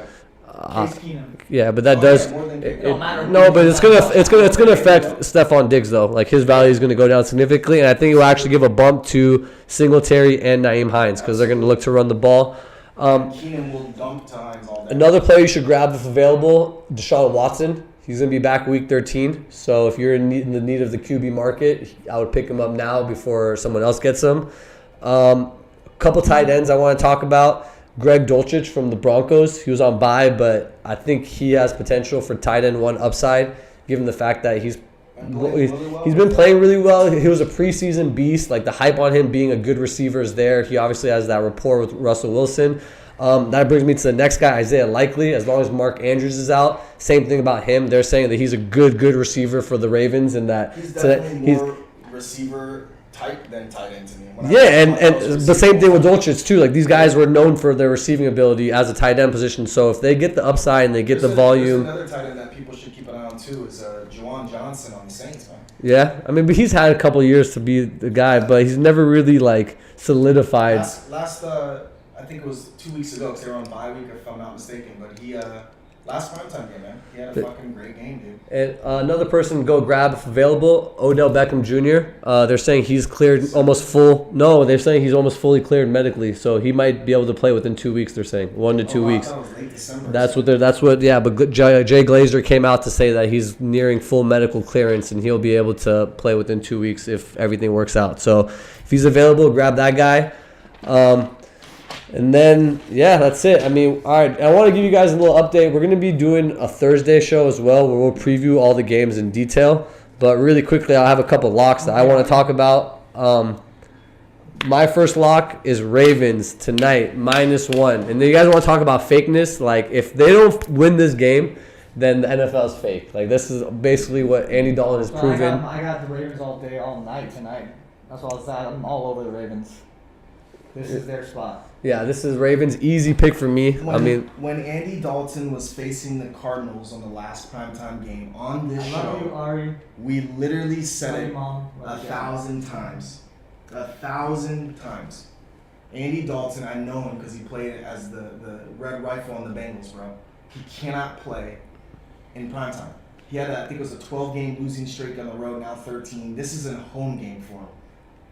[SPEAKER 1] Yeah, but that does. No, but it's gonna affect Stephon Diggs though. Like his value is gonna go down significantly, and I think it will actually give a bump to Singletary and Nyheim Hines because they're gonna look to run the ball.
[SPEAKER 2] Keenan will dump to Hines all day.
[SPEAKER 1] Another player you should grab if available, Deshaun Watson. He's going to be back week 13. So if you're in the need of the QB market, I would pick him up now before someone else gets him. Couple tight ends I want to talk about. Greg Dulcich from the Broncos. He was on bye, but I think he has potential for tight end 1 upside, given the fact that he's been playing really well. He was a preseason beast. Like the hype on him being a good receiver is there. He obviously has that rapport with Russell Wilson. That brings me to the next guy, Isaiah Likely. As long as Mark Andrews is out, same thing about him. They're saying that he's a good receiver for the Ravens, and that
[SPEAKER 2] he's definitely more receiver type than tight end to me.
[SPEAKER 1] Yeah, and the same thing with Dulcich too. Like these guys were known for their receiving ability as a tight end position. So if they get the upside and they get the volume,
[SPEAKER 2] there's another tight end that people should keep an eye on too is Juwan Johnson on the Saints, man.
[SPEAKER 1] Yeah, I mean, but he's had a couple of years to be the guy, but he's never really like solidified.
[SPEAKER 2] Last I think it was 2 weeks ago because they were on bye week, if I'm not mistaken. But he last primetime game, man, he had a fucking great game, dude.
[SPEAKER 1] And another person to go grab if available, Odell Beckham Jr. They're saying he's cleared almost full. No, they're saying he's almost fully cleared medically, so he might be able to play within 2 weeks. They're saying 1 to 2 weeks.
[SPEAKER 2] That was late December.
[SPEAKER 1] But Jay Glazer came out to say that he's nearing full medical clearance and he'll be able to play within 2 weeks if everything works out. So if he's available, grab that guy. And then, yeah, that's it. I mean, all right, I want to give you guys a little update. We're going to be doing a Thursday show as well where we'll preview all the games in detail. But really quickly, I'll have a couple locks that I want to talk about. My first lock is Ravens tonight, -1. And then you guys want to talk about fakeness? Like, if they don't win this game, then the NFL is fake. Like, this is basically what Andy Dalton has proven.
[SPEAKER 3] I got the Ravens all day, all night tonight. That's all it's at. I'm all over the Ravens. This is their spot.
[SPEAKER 1] Yeah, this is Ravens easy pick for me.
[SPEAKER 2] When Andy Dalton was facing the Cardinals on the last primetime game on this
[SPEAKER 3] I love you,
[SPEAKER 2] show,
[SPEAKER 3] Ari.
[SPEAKER 2] we literally said
[SPEAKER 3] Love you,
[SPEAKER 2] it
[SPEAKER 3] Mom. Love you, Dad.
[SPEAKER 2] 1,000 times. 1,000 times. Andy Dalton, I know him because he played as the Red Rifle on the Bengals, bro. He cannot play in primetime. He had, I think it was a 12-game losing streak on the road, now 13. This is a home game for him.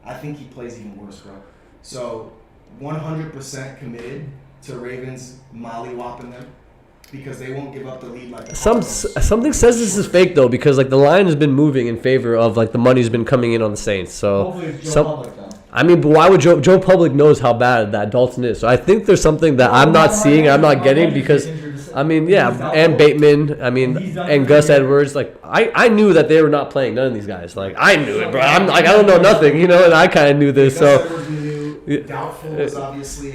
[SPEAKER 2] I think he plays even worse, bro. So 100% committed to Ravens molly-whopping them because they won't give up the lead like the Cardinals.
[SPEAKER 1] Something says this is fake though, because like the line has been moving in favor of like the money's been coming in on the Saints. So
[SPEAKER 3] Hopefully it's Joe Public, though.
[SPEAKER 1] I mean, but why would Joe Public knows how bad that Dalton is? So I think there's something that I'm not seeing, I'm not getting because. I mean, yeah, and Bateman, I mean, and Gus Edwards. Like, I knew that they were not playing. None of these guys. Like, I knew it, bro. I'm like, I don't know nothing, you know, and I kind of knew this.
[SPEAKER 2] Gus
[SPEAKER 1] So,
[SPEAKER 2] Edwards knew. Doubtful was obviously.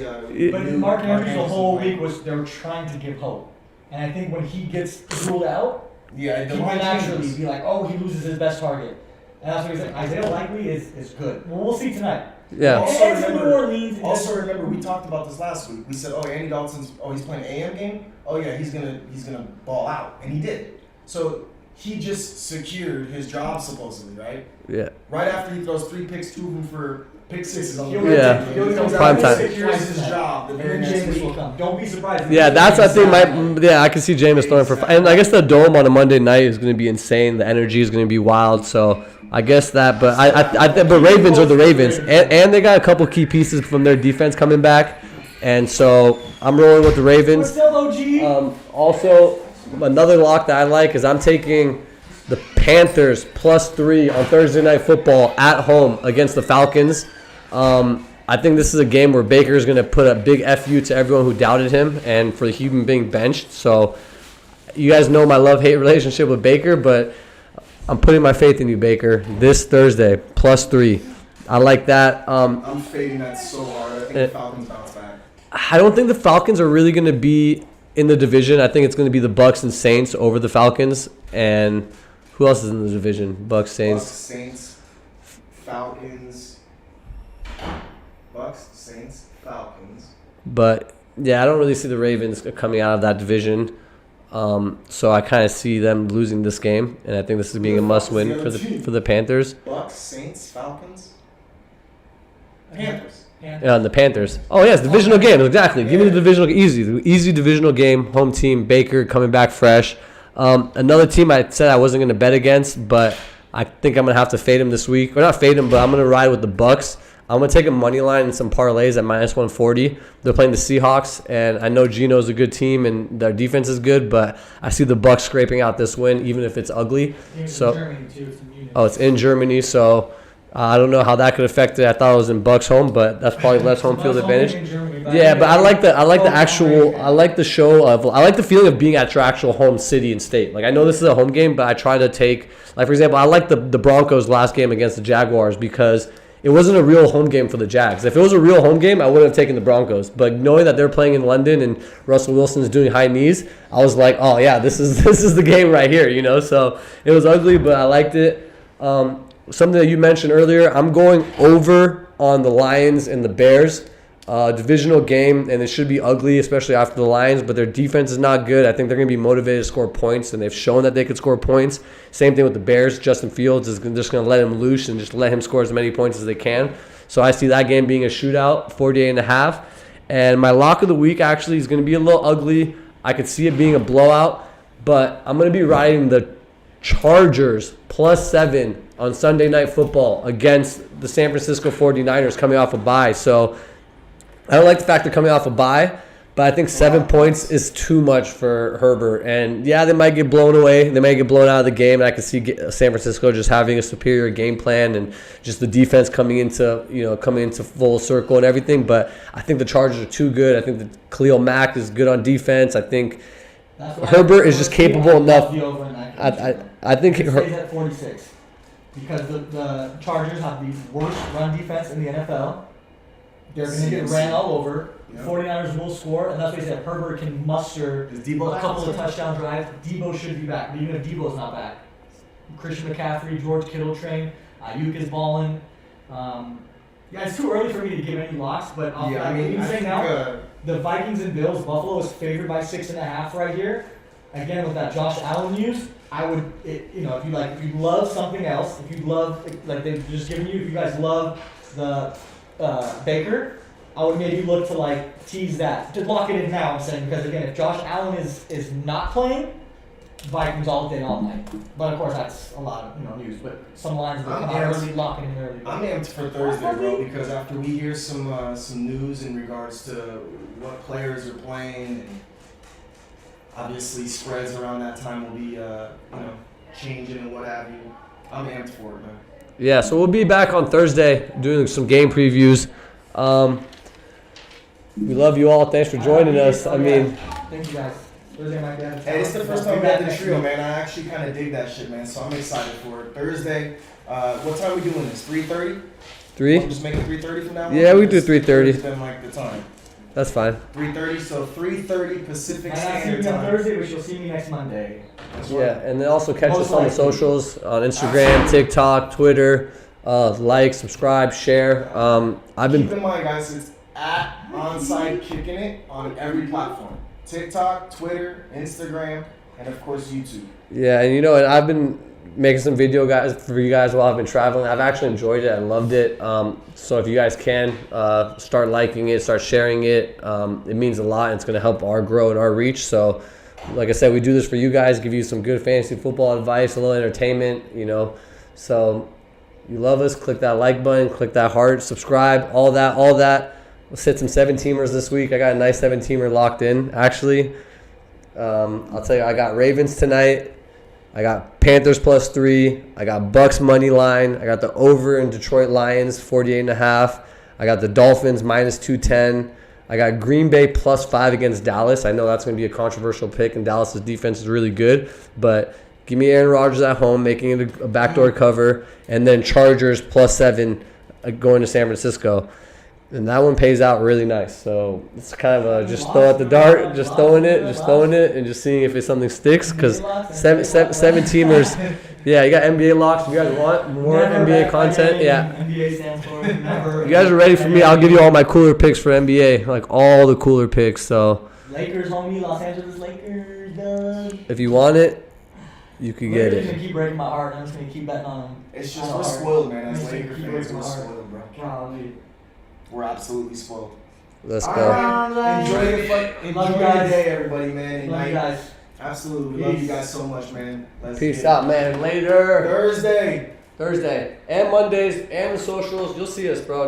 [SPEAKER 3] But Mark Andrews the whole week was they were trying to give hope, and I think when he gets ruled out,
[SPEAKER 2] Yeah,
[SPEAKER 3] he might actually be like, oh, he loses his best target, and that's what he's like. Isaiah Likely is good. Well, we'll see tonight.
[SPEAKER 1] yeah.
[SPEAKER 3] And it's New Orleans.
[SPEAKER 2] Also remember, we talked about this last week. We said, oh, Andy Dalton's. Oh, he's playing an AM game. Oh yeah, he's gonna ball out, and he did. So he just secured his job supposedly, right?
[SPEAKER 1] Yeah.
[SPEAKER 2] Right after he throws 3 picks, 2 of them for pick sixes on the
[SPEAKER 1] Yeah. Prime time.
[SPEAKER 2] Secures his job the
[SPEAKER 3] And
[SPEAKER 2] very
[SPEAKER 3] then
[SPEAKER 2] next
[SPEAKER 3] Jameis
[SPEAKER 2] week.
[SPEAKER 3] will come. Don't be surprised.
[SPEAKER 1] Yeah, that's I think I can see Jameis throwing for, and I guess the Dome on a Monday night is going to be insane. The energy is going to be wild. So I guess that, but but Ravens are the Ravens, and they got a couple key pieces from their defense coming back, and so I'm rolling with the Ravens.
[SPEAKER 3] What's up, OG?
[SPEAKER 1] Also, another lock that I like is I'm taking the Panthers +3 on Thursday Night Football at home against the Falcons. I think this is a game where Baker is going to put a big FU to everyone who doubted him and for him being benched. So you guys know my love-hate relationship with Baker, but I'm putting my faith in you, Baker, this Thursday, +3. I like that.
[SPEAKER 2] I'm fading that so hard. I think the Falcons bounce back.
[SPEAKER 1] I don't think the Falcons are really going to be in the division. I think it's going to be the Bucks and Saints over the Falcons. And who else is in the division? Bucks, Saints.
[SPEAKER 2] Bucks, Saints, Falcons. Bucks, Saints, Falcons.
[SPEAKER 1] But, yeah, I don't really see the Ravens coming out of that division. So I kind of see them losing this game. And I think this is being a must-win for the Panthers.
[SPEAKER 2] Bucks, Saints, Falcons, Panthers.
[SPEAKER 1] The Panthers. Oh, yes, divisional game. Exactly. Give me the divisional. Easy divisional game. Home team. Baker coming back fresh. Another team I said I wasn't going to bet against, but I think I'm going to have to fade him this week. Or not fade him, but I'm going to ride with the Bucks. I'm going to take a money line and some parlays at -140. They're playing the Seahawks, and I know Geno's a good team and their defense is good, but I see the Bucks scraping out this win, even if it's ugly. So, it's in Germany, so I don't know how that could affect it. I thought it was in Bucks home, but that's probably less home field advantage. Yeah, but I like the feeling of being at your actual home city and state. Like, I know this is a home game, but I try to take, like, for example, I like the Broncos last game against the Jaguars because it wasn't a real home game for the Jags. If it was a real home game, I wouldn't have taken the Broncos. But knowing that they're playing in London and Russell Wilson's doing high knees, I was like, oh yeah, this is the game right here, you know. So it was ugly, but I liked it. Something that you mentioned earlier, I'm going over on the Lions and the Bears. Divisional game, and it should be ugly, especially after the Lions, but their defense is not good. I think they're going to be motivated to score points, and they've shown that they could score points. Same thing with the Bears. Justin Fields is just going to let him loose and just let him score as many points as they can. So I see that game being a shootout, 48.5. And my lock of the week actually is going to be a little ugly. I could see it being a blowout, but I'm going to be riding the Chargers +7 on Sunday Night Football against the San Francisco 49ers coming off a bye. So I don't like the fact they're coming off a bye, but I think 7 points is too much for Herbert. And, yeah, they might get blown away. They might get blown out of the game, and I can see San Francisco just having a superior game plan and just the defense coming into full circle and everything. But I think the Chargers are too good. I think that Khalil Mack is good on defense. I think Herbert is just capable enough. I think
[SPEAKER 3] it stays at 46 because the Chargers have the worst run defense in the NFL. They're going to get ran all over. Yep. 49ers will score, and that's why I said Herbert can muster a couple of touchdown drives. Debo should be back, but even if Debo's not back, Christian McCaffrey, George Kittle train, Ayuk is balling. Yeah, it's too early for me to give any locks, but
[SPEAKER 2] Yeah, I mean,
[SPEAKER 3] even
[SPEAKER 2] I
[SPEAKER 3] saying
[SPEAKER 2] think,
[SPEAKER 3] now, the Vikings and Bills, Buffalo is favored by 6.5 right here. Again, with that Josh Allen news, I would, if you love something else, if you love, like they've just given you, if you guys love the Baker, I would maybe look to like tease that, to lock it in now. I'm saying because again, if Josh Allen is not playing, Vikings all in all night. But of course, that's a lot of news. But some lines that come out early, locking in early.
[SPEAKER 2] I'm amped for Thursday, bro, because after we hear some news in regards to what players are playing, and obviously spreads around that time will be changing and what have you. I'm amped for it, man.
[SPEAKER 1] Yeah, so we'll be back on Thursday doing some game previews. We love you all. Thanks for joining us. I mean,
[SPEAKER 3] thank you guys. Thursday might be out of town.
[SPEAKER 2] Hey, it's the first time we had the trio, man. I actually kind of dig that shit, man. So I'm excited for it. Thursday. What time are we doing this? 3:30?
[SPEAKER 1] 3?
[SPEAKER 2] Just make it 3:30 from now on?
[SPEAKER 1] Yeah, we do 3:30.
[SPEAKER 2] It's been like the time.
[SPEAKER 1] That's fine.
[SPEAKER 2] 3:30. So 3:30 Pacific
[SPEAKER 3] Might not see
[SPEAKER 2] Standard
[SPEAKER 3] me on
[SPEAKER 2] Time.
[SPEAKER 3] Thursday, but you'll see me next Monday.
[SPEAKER 2] That's
[SPEAKER 1] Yeah,
[SPEAKER 2] right.
[SPEAKER 1] and then also catch
[SPEAKER 3] Most
[SPEAKER 1] us on the
[SPEAKER 3] likely.
[SPEAKER 1] socials, on Instagram, TikTok, Twitter. Like, subscribe, share. I've
[SPEAKER 2] Keep
[SPEAKER 1] been
[SPEAKER 2] in mind, guys, it's at Onside Kicking It on every platform. TikTok, Twitter, Instagram, and of course YouTube.
[SPEAKER 1] and I've been making some video guys for you guys while I've been traveling. I've actually enjoyed it. I loved it. So if you guys can start liking it, start sharing it, it means a lot. And it's going to help our grow and our reach. So, like I said, we do this for you guys, give you some good fantasy football advice, a little entertainment. So you love us, click that like button, click that heart, subscribe, all that. Let's hit some 7-teamers this week. I got a nice 7-teamer locked in, actually. I'll tell you, I got Ravens tonight. I got Panthers +3. I got Bucks money line. I got the over in Detroit Lions 48.5. I got the Dolphins -210. I got Green Bay +5 against Dallas. I know that's going to be a controversial pick, and Dallas' defense is really good. But give me Aaron Rodgers at home, making it a backdoor cover. And then Chargers +7 going to San Francisco. And that one pays out really nice. So it's kind of just throw at the dart, just throwing it, and just seeing if it's something sticks. Because 7-teamers, yeah, you got NBA locks. If you guys want more NBA content, yeah.
[SPEAKER 3] NBA stands for never.
[SPEAKER 1] You guys are ready for me? I'll give you all my cooler picks for NBA, like all the cooler picks. So
[SPEAKER 3] Lakers, homie, Los Angeles Lakers, done.
[SPEAKER 1] if you want it, you can get
[SPEAKER 3] Lakers
[SPEAKER 1] it.
[SPEAKER 3] gonna keep breaking my heart. I'm just gonna keep betting on them.
[SPEAKER 2] It's just we're spoiled, man. As
[SPEAKER 3] Just
[SPEAKER 2] Laker
[SPEAKER 3] keep
[SPEAKER 2] fans,
[SPEAKER 3] breaking
[SPEAKER 2] we're
[SPEAKER 3] my heart.
[SPEAKER 2] spoiled, bro.
[SPEAKER 3] Golly.
[SPEAKER 2] We're absolutely spoiled.
[SPEAKER 1] Let's
[SPEAKER 2] All
[SPEAKER 1] go.
[SPEAKER 2] right. Enjoy
[SPEAKER 3] Love
[SPEAKER 2] your
[SPEAKER 3] you guys.
[SPEAKER 2] day, everybody, man. And
[SPEAKER 3] Love you
[SPEAKER 2] night.
[SPEAKER 3] guys.
[SPEAKER 2] Absolutely. We love you
[SPEAKER 3] Peace.
[SPEAKER 2] guys so much, man. Let's
[SPEAKER 1] Peace
[SPEAKER 2] get it.
[SPEAKER 1] out, man. Later.
[SPEAKER 2] Thursday.
[SPEAKER 1] Thursday and Mondays and the socials. You'll see us, bro.